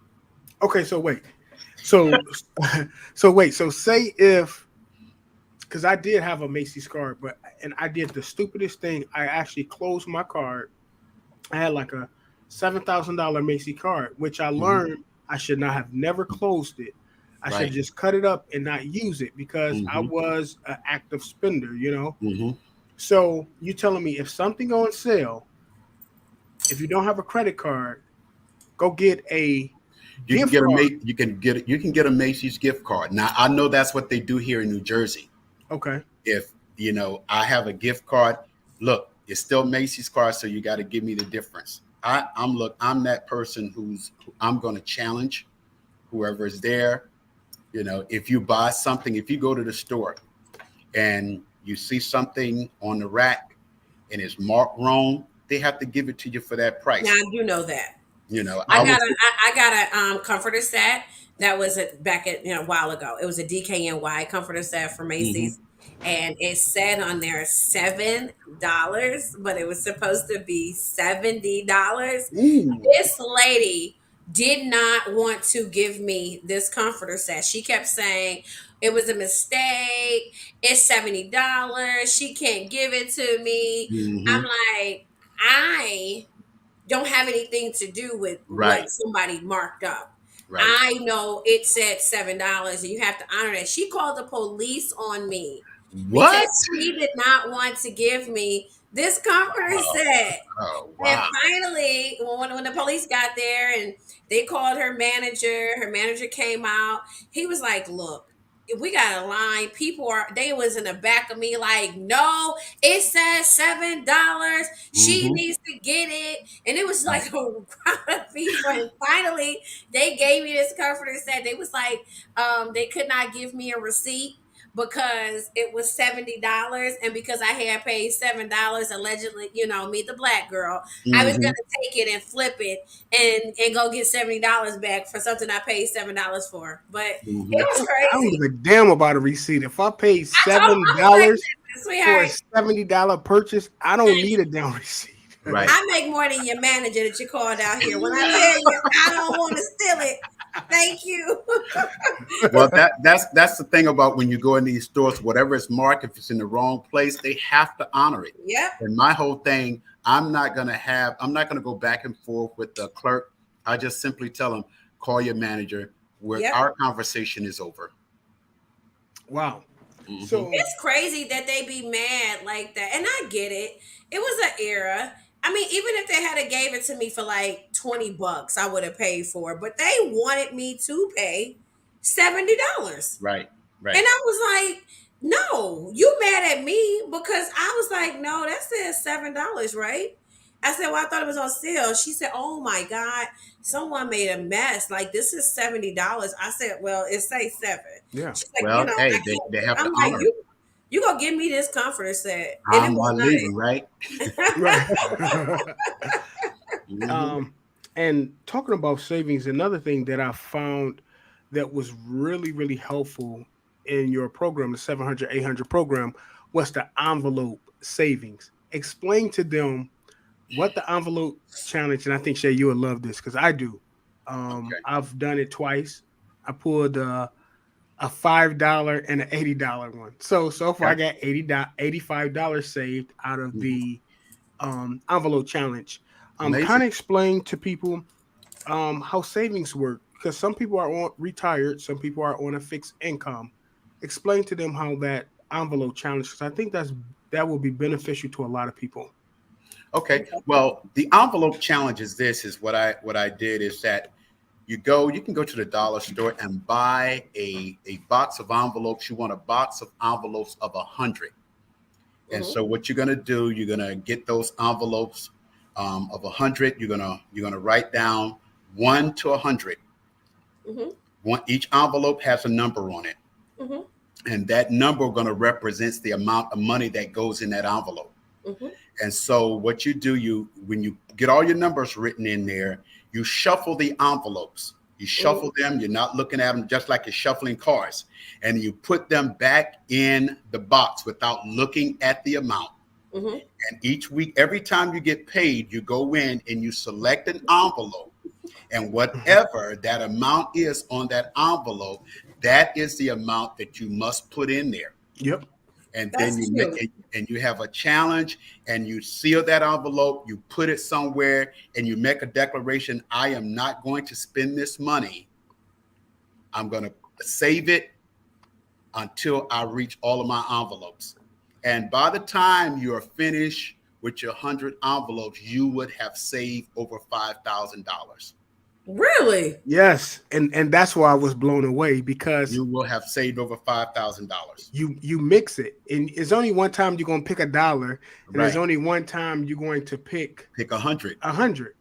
Okay, so wait. So so wait. So say if because I did have a Macy's card, but and I did the stupidest thing. I actually closed my card. I had like a $7,000 Macy's card, which I Hmm. learned I should not have never closed it. I should Right. have just cut it up and not use it because I Hmm. was an active spender. Hmm. So you telling me if something on sale, if you don't have a credit card, go get a gift card. You can get a Macy's gift card. Now I know that's what they do here in New Jersey. Okay. If I have a gift card, look, it's still Macy's card, so you got to give me the difference. I'm that person I'm going to challenge whoever is there. If you buy something, if you go to the store and you see something on the rack and it's marked wrong, they have to give it to you for that Now price. I do know that. I was. I got a comforter set that was back at a while ago. It was a DKNY comforter set for Hmm. Macy's, and it said on there $7, but it was supposed to be $70. Ooh. This lady did not want to give me this comforter set. She kept saying it was a mistake. It's $70. She can't give it to me. I'm Hmm. like, I don't have anything to do with what Right. somebody marked up. Right. I know it said $7 and you have to honor that. She called the police on me because What? she did not want to give me this comforter Oh, set. oh And wow. finally, when the police got there and they called her manager came out. He was like, "Look, if we got a line, they was in the back of me like, no, it says $7. She Hmm. needs to get it." And it was Right. like a crowd of people. And finally, they gave me this comforter set. They was like, they could not give me a receipt because it was $70 and because I had paid $7 allegedly, me the black girl, I was Hmm. gonna take it and flip it and go get $70 back for something I paid $7 for. But Hmm. it was I don't give crazy. a damn about a receipt. If I paid I seven was like, dollars listen, for a sweetheart, $70 purchase, I don't thank need a you. damn receipt. Right. I make more than your manager that you called out here. When I tell you I don't want to steal it, thank you. Well, that's the thing about when you go in these stores, whatever is marked, if it's in the wrong place, they have to honor it. Yep, And my whole thing, I'm not gonna go back and forth with the clerk. I just simply tell them, call your manager, where yep. our conversation is over. Wow. Hmm. So It's crazy that they be mad like that. And I get it. It was an era. I mean, even if they had a gave it to me for like $20, I would have paid for it. But they wanted me to pay $70. Right. And Right. I was like, no, you mad at me because I was like, no, that says $7, right? I said, well, I thought it was on sale. She said, oh my God, someone made a mess. Like, this is $70. I said, well, it say seven. yeah. She's like, Well, I hey, can't. they have I'm to like, honor it. you gonna give me this comforter set, and it I'm was not leaving, right? nice. Right. Hmm. um and talking about savings, another thing that I found that was really, really helpful in your program, the 700 800 program, was the envelope savings. Explain to them what the envelope challenge, and I think Shay, you would love this because I do. Okay. I've done it twice. I pulled a $5 and an $80 one. So far I Okay. got $85 saved out of Hmm. the envelope challenge. Kind Amazing. of explain to people how savings work because some people are on retired, some people are on a fixed income. Explain to them how that envelope challenge because I think that will be beneficial to a lot of people. Okay. Well, the envelope challenge is this: is what I did is that you can go to the dollar store and buy a box of envelopes. You want a box of envelopes of 100. And Hmm. so what you're gonna do, you're gonna get those envelopes of 100. You're gonna write down 1 to 100. Hmm. One each envelope has a number on it. Hmm. and that number going to represents the amount of money that goes in that envelope. Mhm. And so what you do, you when you get all your numbers written in there, you shuffle the envelopes. You Mhm. shuffle them. You're not looking at them just like you're shuffling cars, and you put them back in the box without looking at the amount. Mhm. And each week, every time you get paid, you go in and you select an envelope, and whatever that amount is on that envelope, that is the amount that you must put in there. Yep. And then That's you make cute. it, and you have a challenge, and you seal that envelope, you put it somewhere, and you make a declaration: I am not going to spend this money. I'm going to save it until I reach all of my envelopes. And by the time you're finished with your 100 envelopes, you would have saved over $5,000. Really? Yes, and that's why I was blown away because You will have saved over $5,000. you mix it, and it's only one time you're gonna pick a dollar, and there's Right. only one time you're going to pick Pick 100. 100.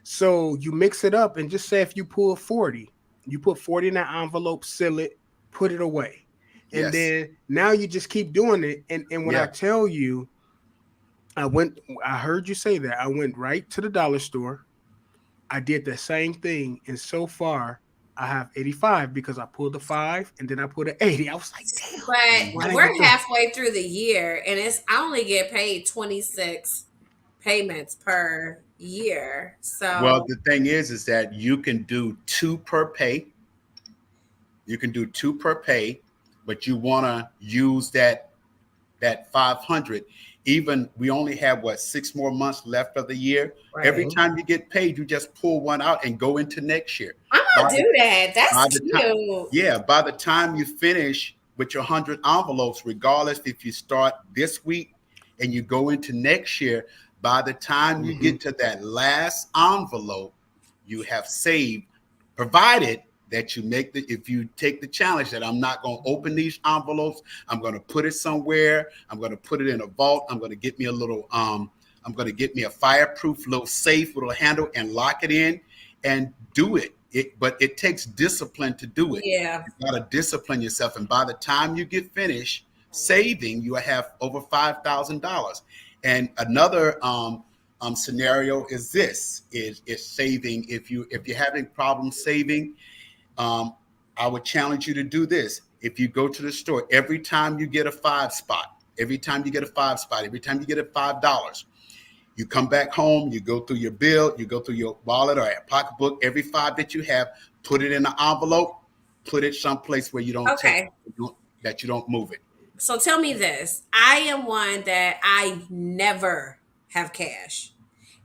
So you mix it up, and just say if you pull 40, you put 40 in that envelope, seal it, put it away, and Yes. then now you just keep doing it. And when I Yeah. tell you, I went, I heard you say that. I went right to the dollar store. I did the same thing, and so far I have 85 because I pulled the five and then I put an 80. I was like, damn, why But did I get we're the halfway through the year, and it's I only get paid 26 payments per year. Well, So the thing is that you can do two per pay. You can do two per pay, but you want to use that 500. Even we only have what, 6 more months left of the year. Every right. time you get paid, you just pull one out and go into next year. I'm By gonna the, do that. by That's the time, cute. yeah, by the time you finish with your 100 envelopes, regardless if you start this week and you go into next year, by the time you Mhm. get to that last envelope, you have saved, provided that you make the, if you take the challenge that I'm not going to open these envelopes, I'm going to put it somewhere, I'm going to put it in a vault, I'm going to get me a little I'm going to get me a fireproof little safe little handle and lock it in and do it. But it takes discipline to do it. Yeah. You got to discipline yourself, and by the time you get finished saving, you have over $5,000. And another scenario is this: is saving. If you're having problems saving, um, I would challenge you to do this. If you go to the store, every time you get a five spot, every time you get a five spot, every time you get a $5, you come back home, you go through your bill, you go through your wallet or a pocketbook, every five that you have, put it in an envelope, put it someplace where you don't take Okay. that you don't move it. So tell me this. I am one that I never have cash.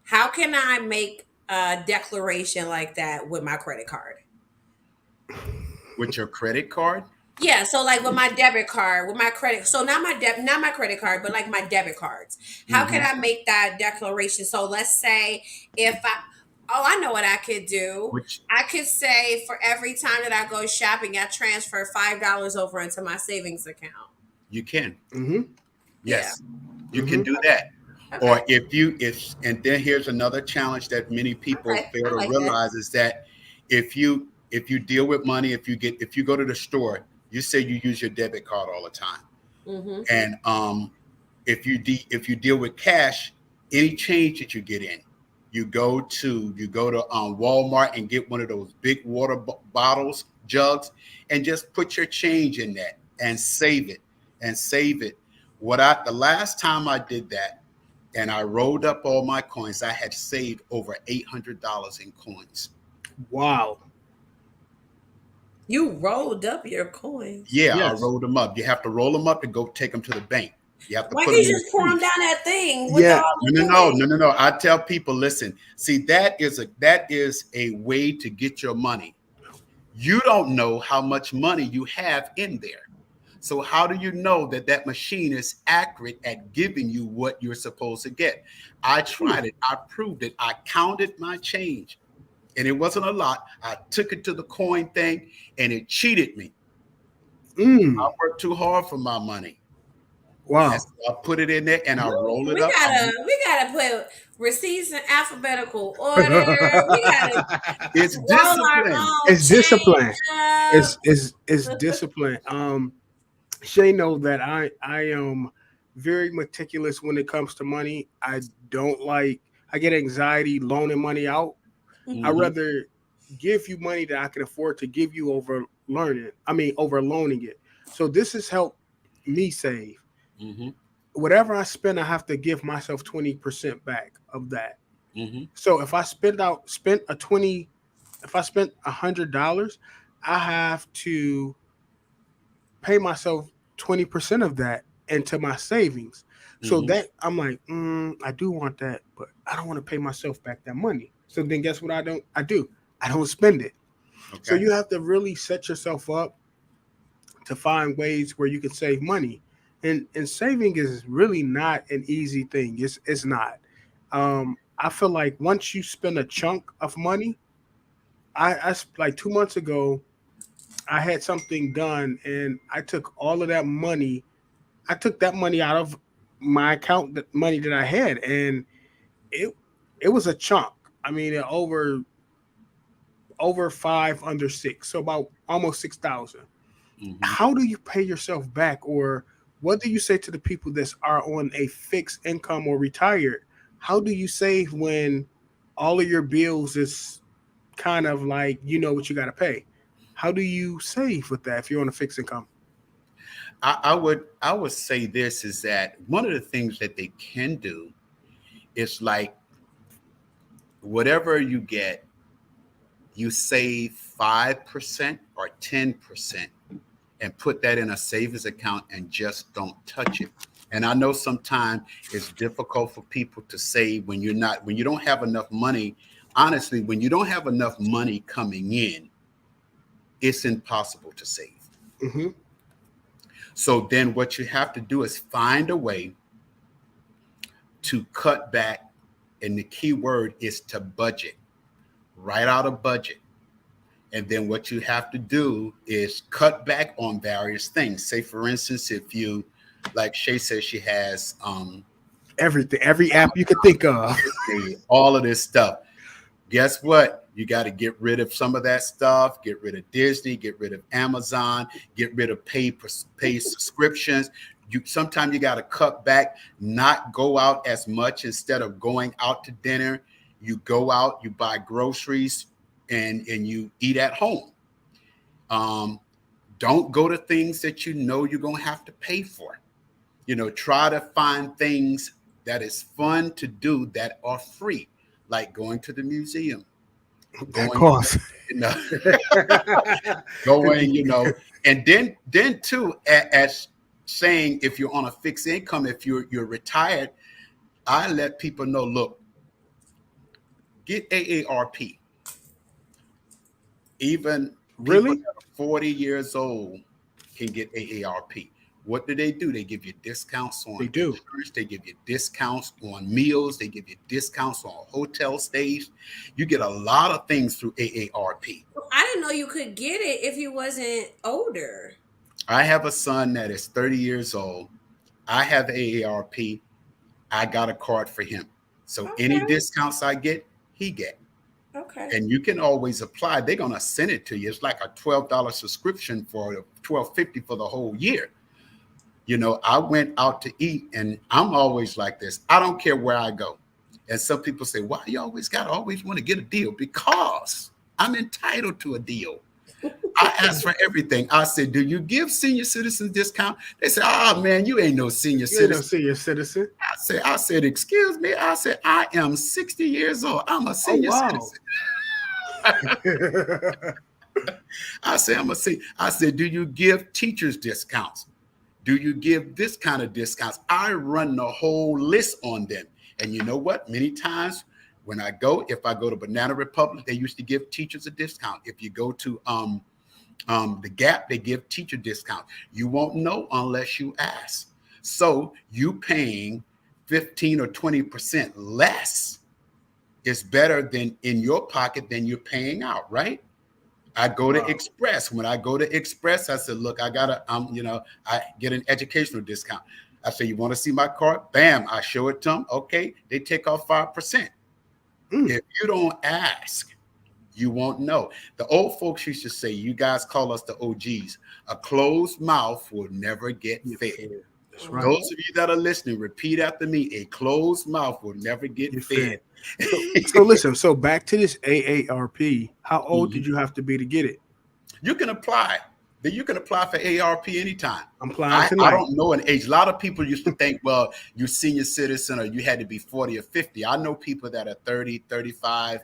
How can I make a declaration like that with my credit card? With your credit card, Yeah, so like with my debit card, with my credit, so not my credit card, but like my debit cards. How can mm-hmm. I make that declaration? So let's say if I, oh, I know what I could do. Which I could say for every time that I go shopping, I transfer $5 over into my savings account. you can. Mhm. Yeah. Yes, you can Mhm. do that. Okay. Or if and then here's another challenge that many people Okay. fail I to like that. realize is that if you deal with money, if you go to the store, you say you use your debit card all the time, Mm-hmm. and if you deal with cash, any change that you get in, you go to Walmart and get one of those big water bottles, jugs, and just put your change in that and save it and save it. The last time I did that and I rolled up all my coins, I had saved over $800 in coins. Wow. You rolled up your coins. Yeah, I Yes. rolled them up. You have to roll them up to go take them to the bank. You have to Why put can't them you in a just pour them safe. down that thing with Yeah. all the No, no, no, coins? no, no, no. I tell people, listen, see, that is a way to get your money. You don't know how much money you have in there. So how do you know that that machine is accurate at giving you what you're supposed to get? I tried it. I proved it. I counted my change, and it wasn't a lot. I took it to the coin thing, and it cheated me. I Mm. worked too hard for my money. And Wow. so I put it in there and I roll it We up. gotta put receipts in alphabetical order. We gotta It's roll our discipline. own It's change discipline. up. It's discipline. Shay knows that I am very meticulous when it comes to money. I don't like I get anxiety loaning money out. I Mhm. Mm-hmm. rather give you money that I can afford to give you over learning. I mean over loaning it. So this has helped me save. Mm-hmm. Whatever I spend, I have to give myself 20% back of that. Mm-hmm. So if I spent a 20, if I spent $100, I have to pay myself 20% of that into my savings. So Mm-hmm. that I'm like, I do want that, but I don't want to pay myself back that money. So then guess what I do? I don't spend it. So Okay. you have to really set yourself up to find ways where you can save money. And saving is really not an easy thing. It's not. I feel like once you spend a chunk of money, like 2 months ago, I had something done and I took all of that money. I took that money out of my account, the money that I had, and it it was a chunk. I mean, over five, under six, so about almost 6,000. Mm-hmm. How do you pay yourself back, or what do you say to the people that are on a fixed income or retired? How do you save when all of your bills is kind of like you know what you got to pay? How do you save with that if you're on a fixed income? I would say this is that one of the things that they can do is like whatever you get, you save 5% or 10% and put that in a savings account and just don't touch it. And I know sometimes it's difficult for people to save when you don't have enough money. Honestly, when you don't have enough money coming in, it's impossible to save. Hmm. So then what you have to do is find a way to cut back. And the key word is to budget, write out a budget. And then what you have to do is cut back on various things. Say, for instance, if you, like Shay says, she has Everything, every app you could think of. all of this stuff. Guess what? You got to get rid of some of that stuff. Get rid of Disney. Get rid of Amazon. Get rid of pay subscriptions. Sometimes you got to cut back, not go out as much. Instead of going out to dinner, you go out, you buy groceries, and you eat at home. Um, don't go to things that you know you're gonna have to pay for. Try to find things that is fun to do that are free, like going to the museum, That going, costs. you know, going, and then too, as saying if you're on a fixed income, if you're retired, I let people know, look, get AARP. Even people Really? that are 40 years old can get AARP. What do? They give you discounts They on do. insurance. They give you discounts on meals. They give you discounts on hotel stays. You get a lot of things through AARP. I didn't know you could get it if you wasn't older. I have a son that is 30 years old. I have AARP. I got a card for him. So any Okay. discounts I get, he get. Okay. And you can always apply. They're gonna send it to you. It's like a $12 subscription for $12.50 for the whole year. I went out to eat, and I'm always like this. I don't care where I go. And some people say, "Why you always want to get a deal?" Because I'm entitled to a deal. I ask for everything. I said, "Do you give senior citizens discount?" They say, "Oh man, you ain't no senior You ain't no citizen." senior citizen. I said, "Excuse me." I said, "I am 60 years old. I'm a Oh senior wow. citizen." I said, "I'm a senior." I said, "Do you give teachers discounts? Do you give this kind of discounts?" I run the whole list on them. And you know what? Many times when if I go to Banana Republic, they used to give teachers a discount. If you go to the Gap, they give teacher discount. You won't know unless you ask. So you paying 15 or 20% less is better than in your pocket than you're paying out, right? I go to Wow. Express. When I go to Express, I said, "Look, I gotta, I get an educational discount." I say, "You want to see my card?" Bam, I show it to them. Okay, they take off 5%. Mm. If you don't ask, you won't know. The old folks used to say, you guys call us the OGs, a closed mouth will never get You're fed. fair. That's right. Those of you that are listening, repeat after me, a closed mouth will never get You're fed. fair. So listen. So back to this AARP. How old Mhm. did you have to be to get it? You can apply. Then you can apply for ARP anytime. I'm applying I tonight. don't know an age. A lot of people used to think, well, you're senior citizen or you had to be 40 or 50. I know people that are 30, 35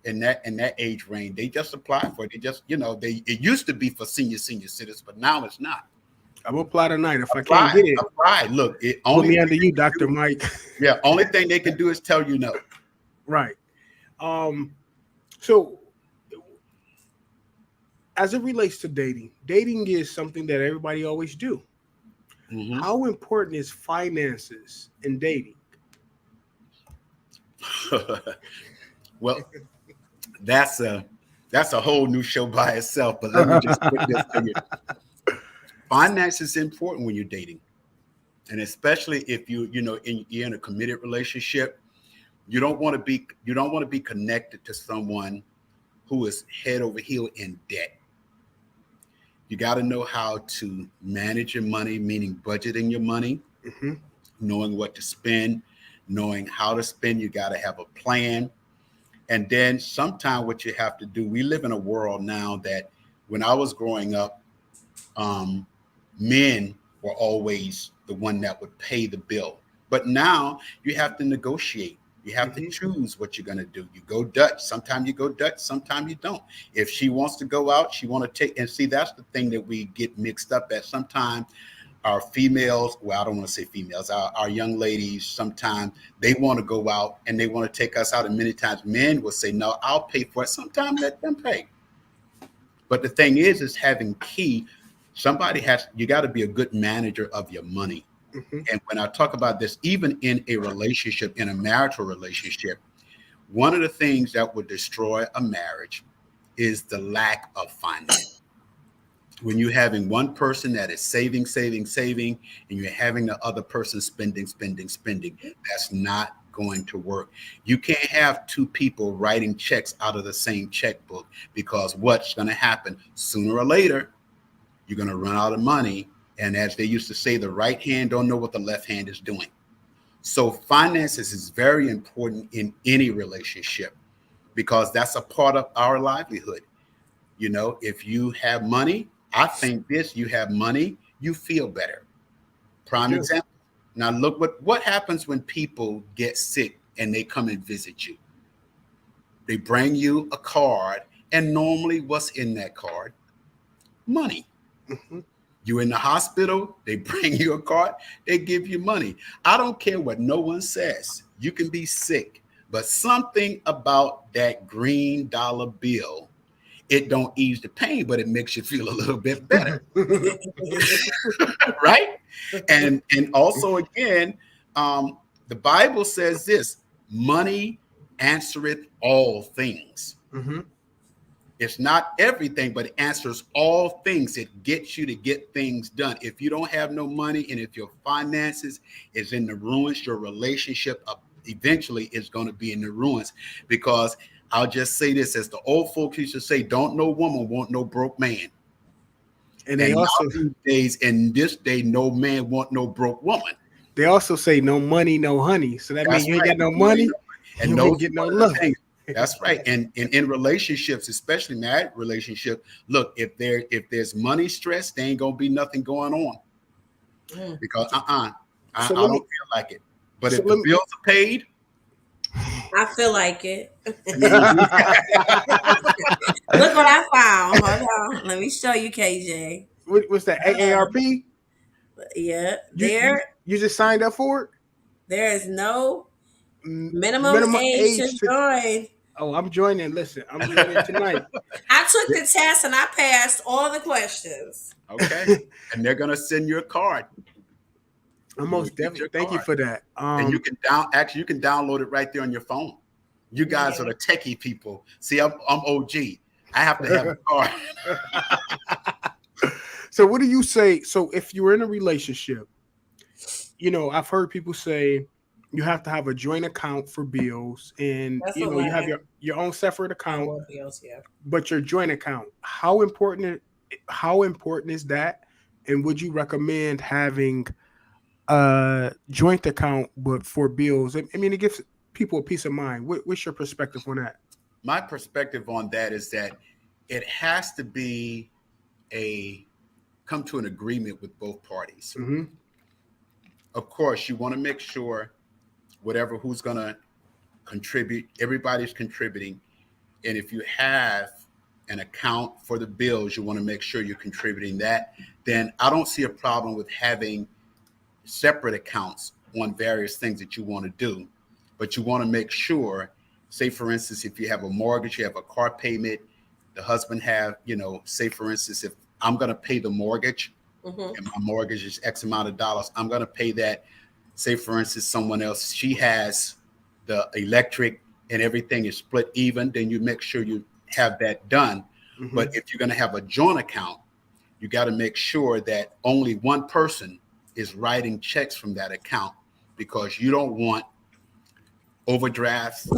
in that age range. They just apply for it. They just, it used to be for senior citizens, but now it's not. I'm gonna apply tonight. If I can't Apply, get it, apply. Look, it put only me thing under you, they can Dr. do, Mike. yeah, only thing they can do is tell you no. Right. Um, so as it relates to dating is something that everybody always do. Mhm. How important is finances in dating? Well, that's a whole new show by itself. But let me just put this to you: finance is important when you're dating, and especially if you're in a committed relationship. You don't want to be connected to someone who is head over heel in debt. You got to know how to manage your money, meaning budgeting your money, Hmm. knowing what to spend, knowing how to spend. You got to have a plan. And then sometime what you have to do, we live in a world now that when I was growing up, um, men were always the one that would pay the bill. But now you have to negotiate. You have to Hmm. choose what you're going to do. You go Dutch. Sometimes you go Dutch. Sometimes you don't. If she wants to go out, she want to take. And see, that's the thing that we get mixed up at. Sometimes our females, well, I don't want to say females, our young ladies, sometimes they want to go out and they want to take us out. And many times men will say, no, I'll pay for it. Sometimes let them pay. But the thing is having key. You got to be a good manager of your money. Hmm. And when I talk about this, even in a relationship, in a marital relationship, one of the things that would destroy a marriage is the lack of finance. When you're having one person that is saving, and you're having the other person spending, that's not going to work. You can't have two people writing checks out of the same checkbook because what's going to happen sooner or later, you're going to run out of money. And as they used to say, the right hand don't know what the left hand is doing. So finances is very important in any relationship because that's a part of our livelihood. If you have money, I think this, you have money, you feel better. You Prime do. example. Now look what happens when people get sick and they come and visit you. They bring you a card, and normally what's in that card? Money. Hmm. You're in the hospital, they bring you a card, they give you money. I don't care what no one says. You can be sick, but something about that green dollar bill, it don't ease the pain, but it makes you feel a little bit better, right? And also again, the Bible says this: money answereth all things. Hmm. It's not everything, but it answers all things. It gets you to get things done. If you don't have no money and if your finances is in the ruins, your relationship eventually is going to be in the ruins. Because I'll just say this, as the old folks used to say, don't no woman want no broke man. And And now these days, in this day, no man want no broke woman. they also say no money, no honey. So that means That's you ain't right. got no No money, money, no money. And you those won't are get no one of the love. things. That's right. And in relationships, especially married relationship, look, if there's money stress, there ain't gonna be nothing going on Mm. because So I let don't me. feel like it. But So if the let me. bills are paid, I feel like it. mhm, Look what I found. Hold on. Let me show you, KJ. What's that? AARP? Yeah, You you there you just signed up for it? there is no minimum Minimum age to age to. join. Oh, I'm joining. Listen, I'm joining tonight. I took the test and I passed all the questions. okay, and they're gonna send you a card. I'm You will most get definitely. your Thank you card, for that. and you can download it right there on your phone. You guys are Yeah. the techie people. See, I'm OG. I have to have a card. So what do you say? So if you're in a relationship, I've heard people say you have to have a joint account for bills, and That's you know you have 11. your own separate Oh, account, well, bills, yeah. but your joint account. How important is that? And would you recommend having a joint account but for bills? I mean, it gives people a peace of mind. What's your perspective on that? My perspective on that is that it has to be a come to an agreement with both parties. Hmm. Of course, you want to make sure whatever who's going to contribute, everybody's contributing. And if you have an account for the bills, you want to make sure you're contributing that. Then I don't see a problem with having separate accounts on various things that you want to do. But you want to make sure, say for instance, if you have a mortgage, you have a car payment, the husband have, say for instance, if I'm going to pay the mortgage Mm-hmm. and my mortgage is X amount of dollars, I'm going to pay that. Say for instance, someone else, she has the electric and everything is split even, then you make sure you have that done. But Hmm. if you're going to have a joint account, you got to make sure that only one person is writing checks from that account, because you don't want overdrafts.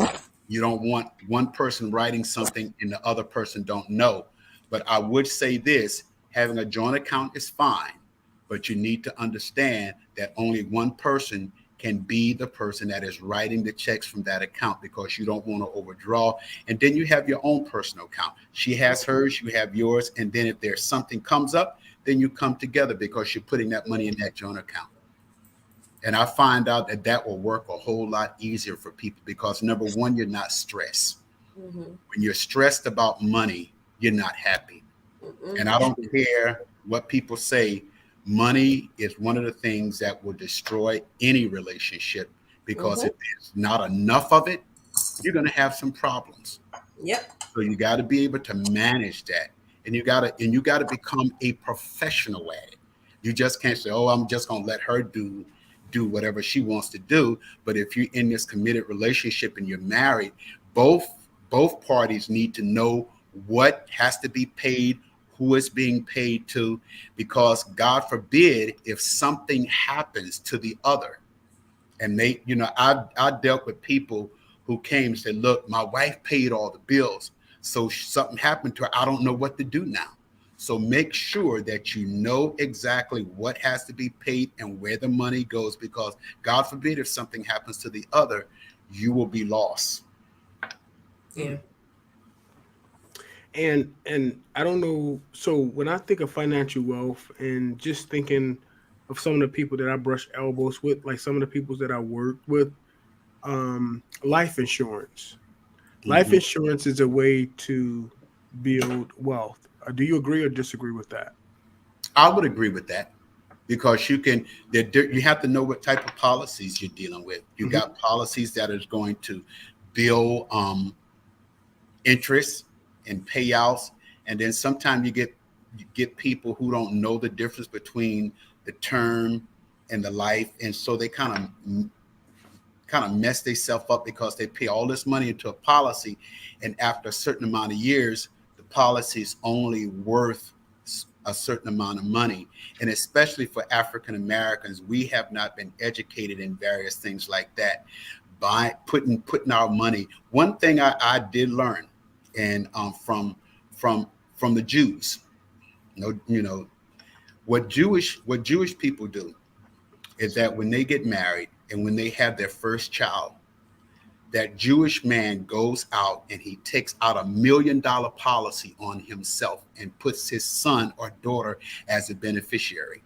You don't want one person writing something and the other person don't know. But I would say this, having a joint account is fine, but you need to understand that only one person can be the person that is writing the checks from that account, because you don't want to overdraw. And then you have your own personal account. She has hers, you have yours. And then if there's something comes up, then you come together because you're putting that money in that joint account. And I find out that that will work a whole lot easier for people, because number one, you're not stressed. Mm-hmm. When you're stressed about money, you're not happy. And I Mm-hmm. don't care what people say, money is one of the things that will destroy any relationship, because Mm-hmm. if there's not enough of it, you're going to have some problems. Yep. So you got to be able to manage that, and you got to become a professional at it. You just can't say, "Oh, I'm just going to let her do whatever she wants to do." But if you're in this committed relationship and you're married, both both parties need to know what has to be paid, who is being paid to, because God forbid if something happens to the other, and I dealt with people who came and said, look, my wife paid all the bills, so something happened to her, I don't know what to do now. So make sure that you know exactly what has to be paid and where the money goes, because God forbid if something happens to the other, you will be lost. Yeah. And I don't know. So when I think of financial wealth and just thinking of some of the people that I brush elbows with, like some of the people that I worked with, life insurance. Life Mhm. insurance is a way to build wealth. Do you agree or disagree with that? I would agree with that, because you have to know what type of policies you're dealing with. You Hmm. got policies that is going to build interest and payouts, and then sometimes you get people who don't know the difference between the term and the life, and so they kind of mess themselves up, because they pay all this money into a policy, and after a certain amount of years, the policy is only worth a certain amount of money. And especially for African Americans, we have not been educated in various things like that. By putting our money, one thing I did learn, and from the Jews, what Jewish people do is that when they get married and when they have their first child, that Jewish man goes out and he takes out $1 million policy on himself and puts his son or daughter as a beneficiary.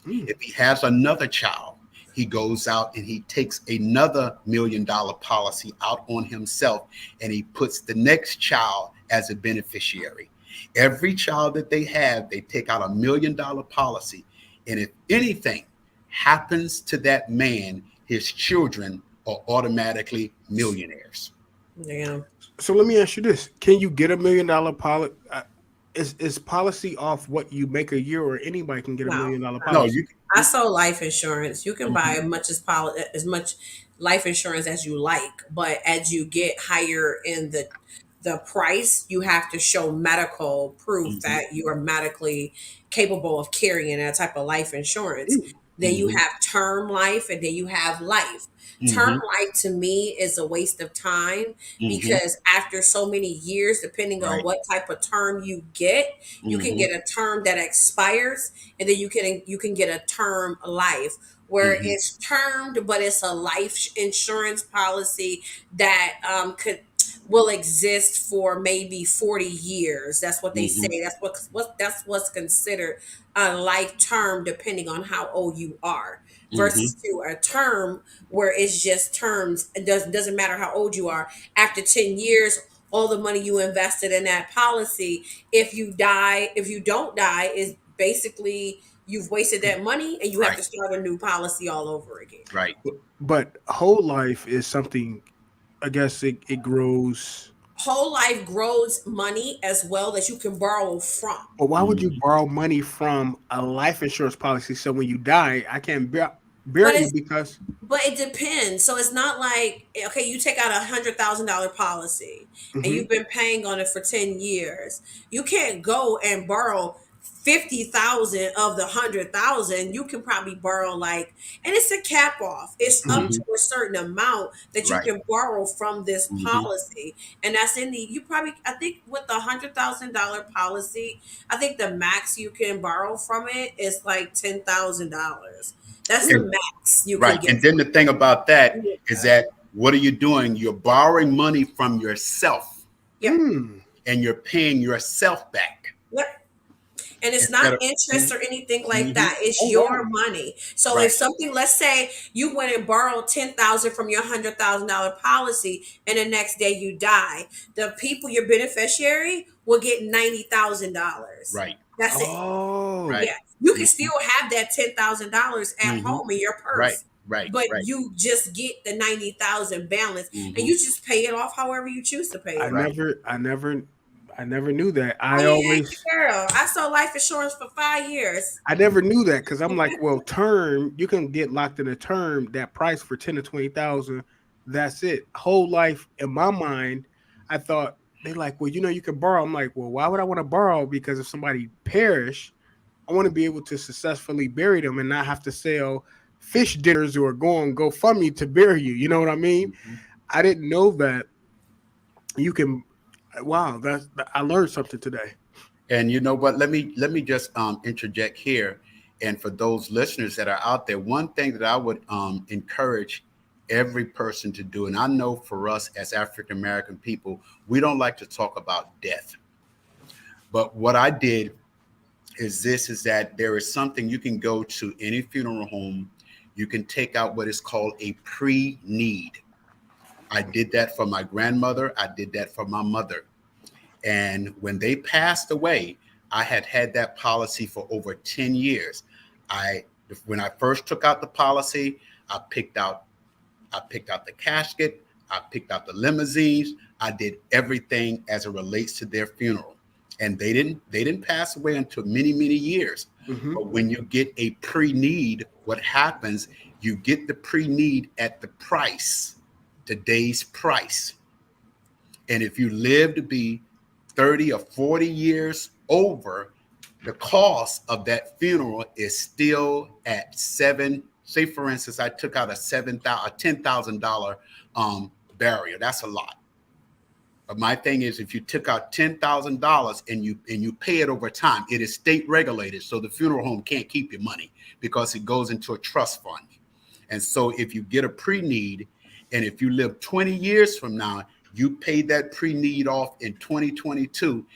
Mm. If he has another child, he goes out and he takes another $1 million policy out on himself and he puts the next child as a beneficiary. Every child that they have, they take out $1 million policy. And if anything happens to that man, his children are automatically millionaires. Yeah. So let me ask you this: can you get $1 million policy? Is policy off what you make a year, or anybody can get a No, $1 million No, no. policy? I sold life insurance. You can buy mhm, as much life insurance as you like, but as you get higher in the price, you have to show medical proof mhm. that you are medically capable of carrying that type of life insurance. then you have term life, and then you have life. Term Mm-hmm. life to me is a waste of time Mm-hmm. because after so many years, depending on Right. what type of term you get, you can Mm-hmm. get a term that expires, and then you can get a term life where Mm-hmm. it's termed, but it's a life insurance policy that could will exist for maybe 40 years. That's what they say. Mm-hmm. That's what's considered a life term depending on how old you are, Mm-hmm. versus to a term where it's just terms. It doesn't matter how old you are. After 10 years, all the money you invested in that policy, if you don't die, is basically you've wasted that money and you have Right. to start a new policy all over again. Right. But whole life is something. I guess it grows. Whole life grows money as well that you can borrow from. But why would you Mm-hmm. borrow money from a life insurance policy so when you die, I can't But bury you it's because. But it depends. So it's not like, okay, you take out $100,000 policy and Hmm. you've been paying on it for 10 years. You can't go and borrow 50,000 of the 100,000. You can probably borrow like, and it's a cap off. It's up Hmm. to a certain amount that you Right. can borrow from this Mm-hmm. policy. And that's in the, you probably, I think with the $100,000 policy, I think the max you can borrow from it is like $10,000. That's the And Really? max you can right. get. And then the thing about that is Yeah. that what are you doing? You're borrowing money from yourself Yep. Mm. and you're paying yourself back Yep. And it's instead not of. interest or anything like Mm-hmm. that. It's Oh wow. your money. So if Right. something, let's say you went and borrowed 10,000 from your $100,000 policy, and the next day you die, the people, your beneficiary, will get $90,000. Right. That's it. Oh. Right. Yeah, you can Mm-hmm. still have that $10,000 at Mm-hmm. home in your Right. purse, Right. but Right. you just get the 90,000 balance, and Mm-hmm. you just pay it off however you choose to pay I it off. Right. never, I never, I never knew that. Oh yeah, girl, I sold life insurance for 5 years. I never knew that because I'm like, well, term, you can get locked in a term that price for 10 to 20,000. That's it. Whole life in my mind, I thought they like, well, you can borrow. I'm like, well, why would I want to borrow? Because if somebody perish, I want to be able to successfully bury them and not have to sell fish dinners or go on GoFundMe to bury you. You know what I mean? Mm-hmm. I didn't know that you can. Wow, I learned something today. And you know what? Let me just interject here. And for those listeners that are out there, one thing that I would encourage every person to do, and I know for us as African American people, we don't like to talk about death. But what I did is that there is something you can go to any funeral home. You can take out what is called a pre-need. I did that for my grandmother. I did that for my mother. And when they passed away, I had that policy for over 10 years. I when I first took out the policy, I picked out I picked out the casket, I picked out the limousines, I did everything as it relates to their funeral. And they didn't pass away until many, many years. Hmm. But when you get a pre-need, what happens, you get the pre-need at the price, today's price. And if you live to be 30 or 40 years over, the cost of that funeral is still at seven. Say, for instance, I took out a $10,000 barrier. That's a lot. But my thing is, if you took out $10,000 and you pay it over time, it is state regulated, so the funeral home can't keep your money because it goes into a trust fund. And so if you get a pre-need, and if you live 20 years from now, you pay that pre-need off in 2022,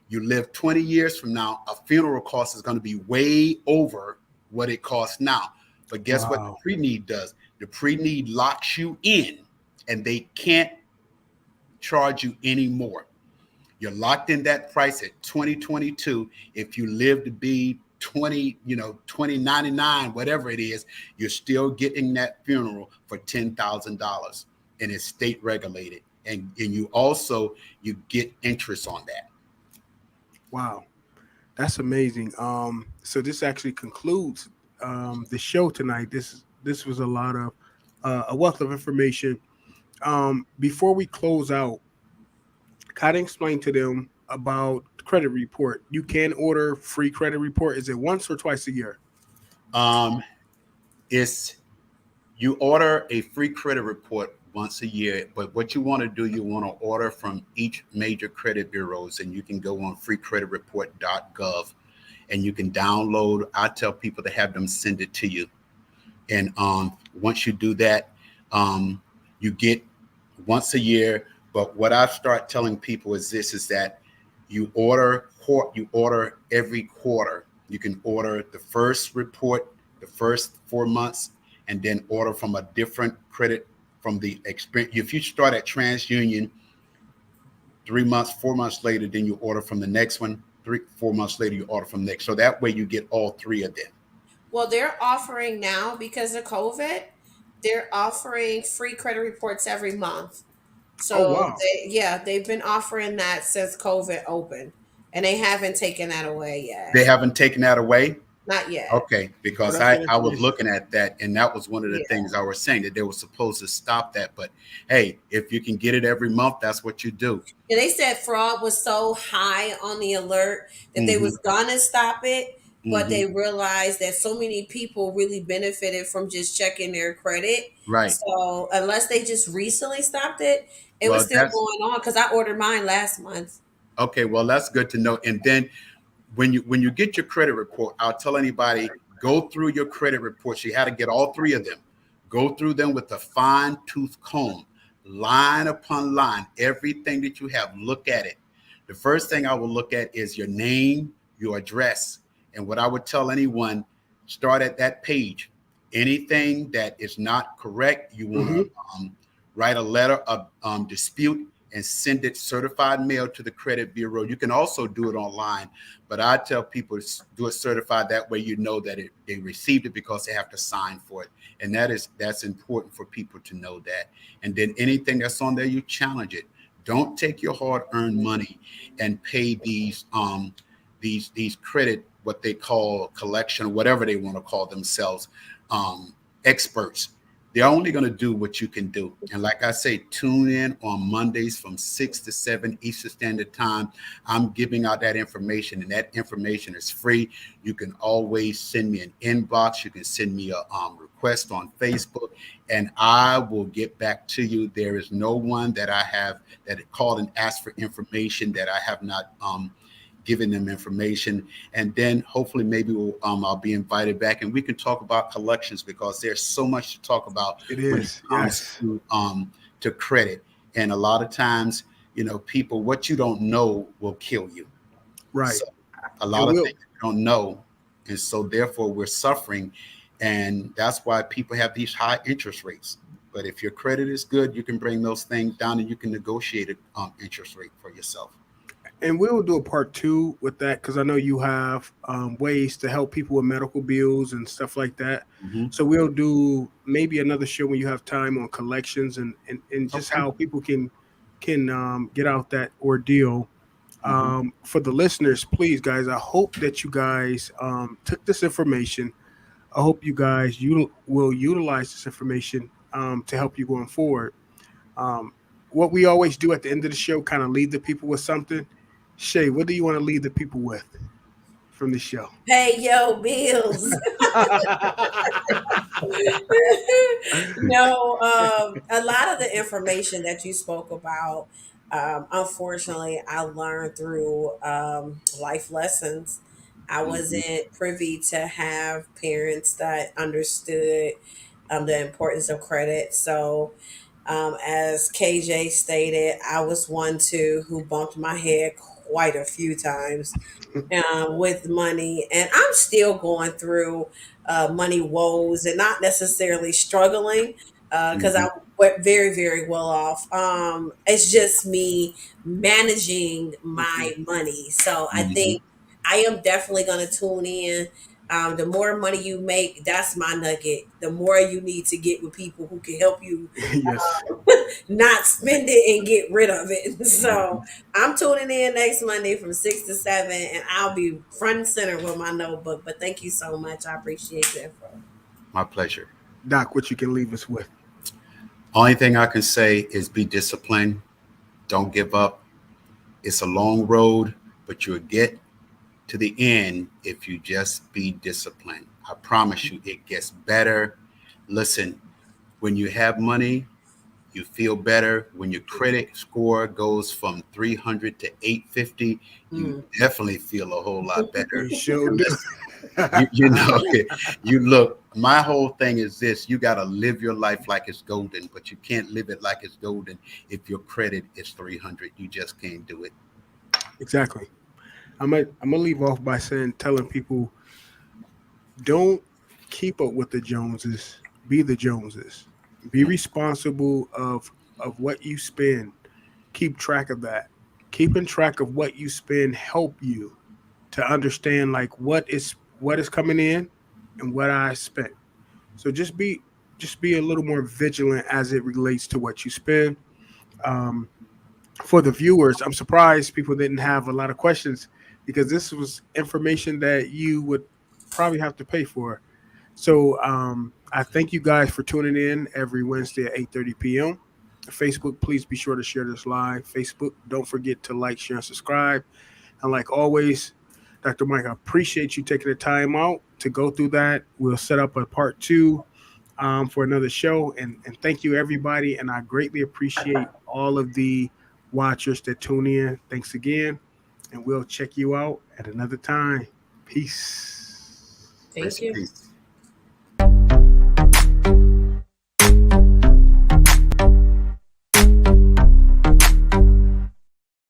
you live 20 years from now, a funeral cost is going to be way over what it costs now. But guess what the Wow. pre-need does? The pre-need locks you in, and they can't charge you anymore. You're locked in that price at 2022. If you live to be 20, 2099, whatever it is, you're still getting that funeral for $10,000, and it's state regulated. And you get interest on that. Wow. That's amazing. So this actually concludes the show tonight. This was a lot of a wealth of information. Before we close out, kind of explain to them about credit report. You can order free credit report. Is it once or twice a year? Um, It's you order a free credit report once a year, but what you want to do, you want to order from each major credit bureaus, and you can go on freecreditreport.gov and you can download. I tell people to have them send it to you. And once you do that, you get once a year. But what I start telling people is this: is that you order every quarter. You can order the first report, the first 4 months, and then order from a different credit from the experience. If you start at TransUnion, 3 months, 4 months later, then you order from the next one. 4 months later, you order from next. So that way you get all three of them. Well, they're offering now because of COVID, they're offering free credit reports every month. Oh So wow. they've been offering that since COVID opened, and they haven't taken that away They yet. haven't taken that away. Not yet. Okay, Oh, because that's good I was information. looking at that, and that was one of the Yeah. things I was saying that they were supposed to stop that. But hey, if you can get it every month, that's what you do. And they said fraud was so high on the alert that they Hmm. was gonna stop it, but Hmm. they realized that so many people really benefited from just checking their credit. Right. So unless they just recently stopped it, it was Well, still that's going on because I ordered mine last month. okay. Well, that's good to know. And then when you get your credit report, I'll tell anybody go through your credit reports. You had to get all three of them. Go through them with a fine tooth comb, line upon line, everything that you have. Look at it. The first thing I will look at is your name, your address, and what I would tell anyone: start at that page. Anything that is not correct, you want to Hmm. write a letter of dispute and send it certified mail to the credit bureau. You can also do it online, but I tell people to do it certified. That way, you know that they received it because they have to sign for it, and that's important for people to know that. And then anything that's on there, you challenge it. Don't take your hard-earned money and pay these credit, what they call collection, whatever they want to call themselves, um, experts. They're only going to do what you can do. And like I say, tune in on Mondays from 6 to 7 Eastern Standard Time. I'm giving out that information, and that information is free. You can always send me an inbox. You can send me a request on Facebook, and I will get back to you. There is no one that I have that called and asked for information that I have not giving them information. And then hopefully maybe I'll be invited back and we can talk about collections, because there's so much to talk about It when it is. comes Yes. to credit. And a lot of times, people, what you don't know will kill you. Right. So a And lot of we'll things we don't know, and so therefore we're suffering, and that's why people have these high interest rates. But if your credit is good, you can bring those things down and you can negotiate an interest rate for yourself. and we'll do a part two with that because I know you have ways to help people with medical bills and stuff like that. Hmm. So we'll do maybe another show when you have time on collections and just Okay. how people can get out that ordeal. Hmm. For the listeners, please, guys, I hope that you guys took this information. I hope you guys you will utilize this information to help you going forward. Um, what we always do at the end of the show, kind of leave the people with something. Shay, what do you want to leave the people with from the show? Pay your bills. No, a lot of the information that you spoke about, unfortunately, I learned through life lessons. I Hmm. wasn't privy to have parents that understood the importance of credit. So, as KJ stated, I was one too who bumped my head quite a few times with money, and I'm still going through money woes and not necessarily struggling because Hmm. I'm very, very well off. It's just me managing my money. So I Hmm. think I am definitely going to tune in. The more money you make, that's my nugget. The more you need to get with people who can help you Yes. not spend it and get rid of it. So Hmm. I'm tuning in next Monday from 6 to 7, and I'll be front and center with my notebook. But thank you so much. I appreciate the info. My pleasure. Doc, what you can leave us with? Only thing I can say is be disciplined. Don't give up. It's a long road, but you'll get to the end if you just be disciplined. I promise you, it gets better Listen, when you have money, you feel better. When your credit score goes from 300 to 850, you Mm. definitely feel a whole lot better. You sure And do. listen, you know, you look, my whole thing is this: you got to live your life like it's golden, but you can't live it like it's golden if your credit is 300. You just can't do it. Exactly. I'm gonna leave off by saying, telling people, don't keep up with the Joneses. Be the Joneses. Be responsible of what you spend. Keep track of that. Keeping track of what you spend help you to understand like what is coming in and what I spent. So just be a little more vigilant as it relates to what you spend. Um, for the viewers, I'm surprised people didn't have a lot of questions because this was information that you would probably have to pay for. So I thank you guys for tuning in every Wednesday at 8:30 p.m. Facebook, please be sure to share this live. Facebook, don't forget to like, share, and subscribe. And like always, Dr. Mike, I appreciate you taking the time out to go through that. We'll set up a part two for another show. And thank you, everybody. And I greatly appreciate all of the watchers that tune in. Thanks again. And we'll check you out at another time. Peace. Grace Thank and you. peace.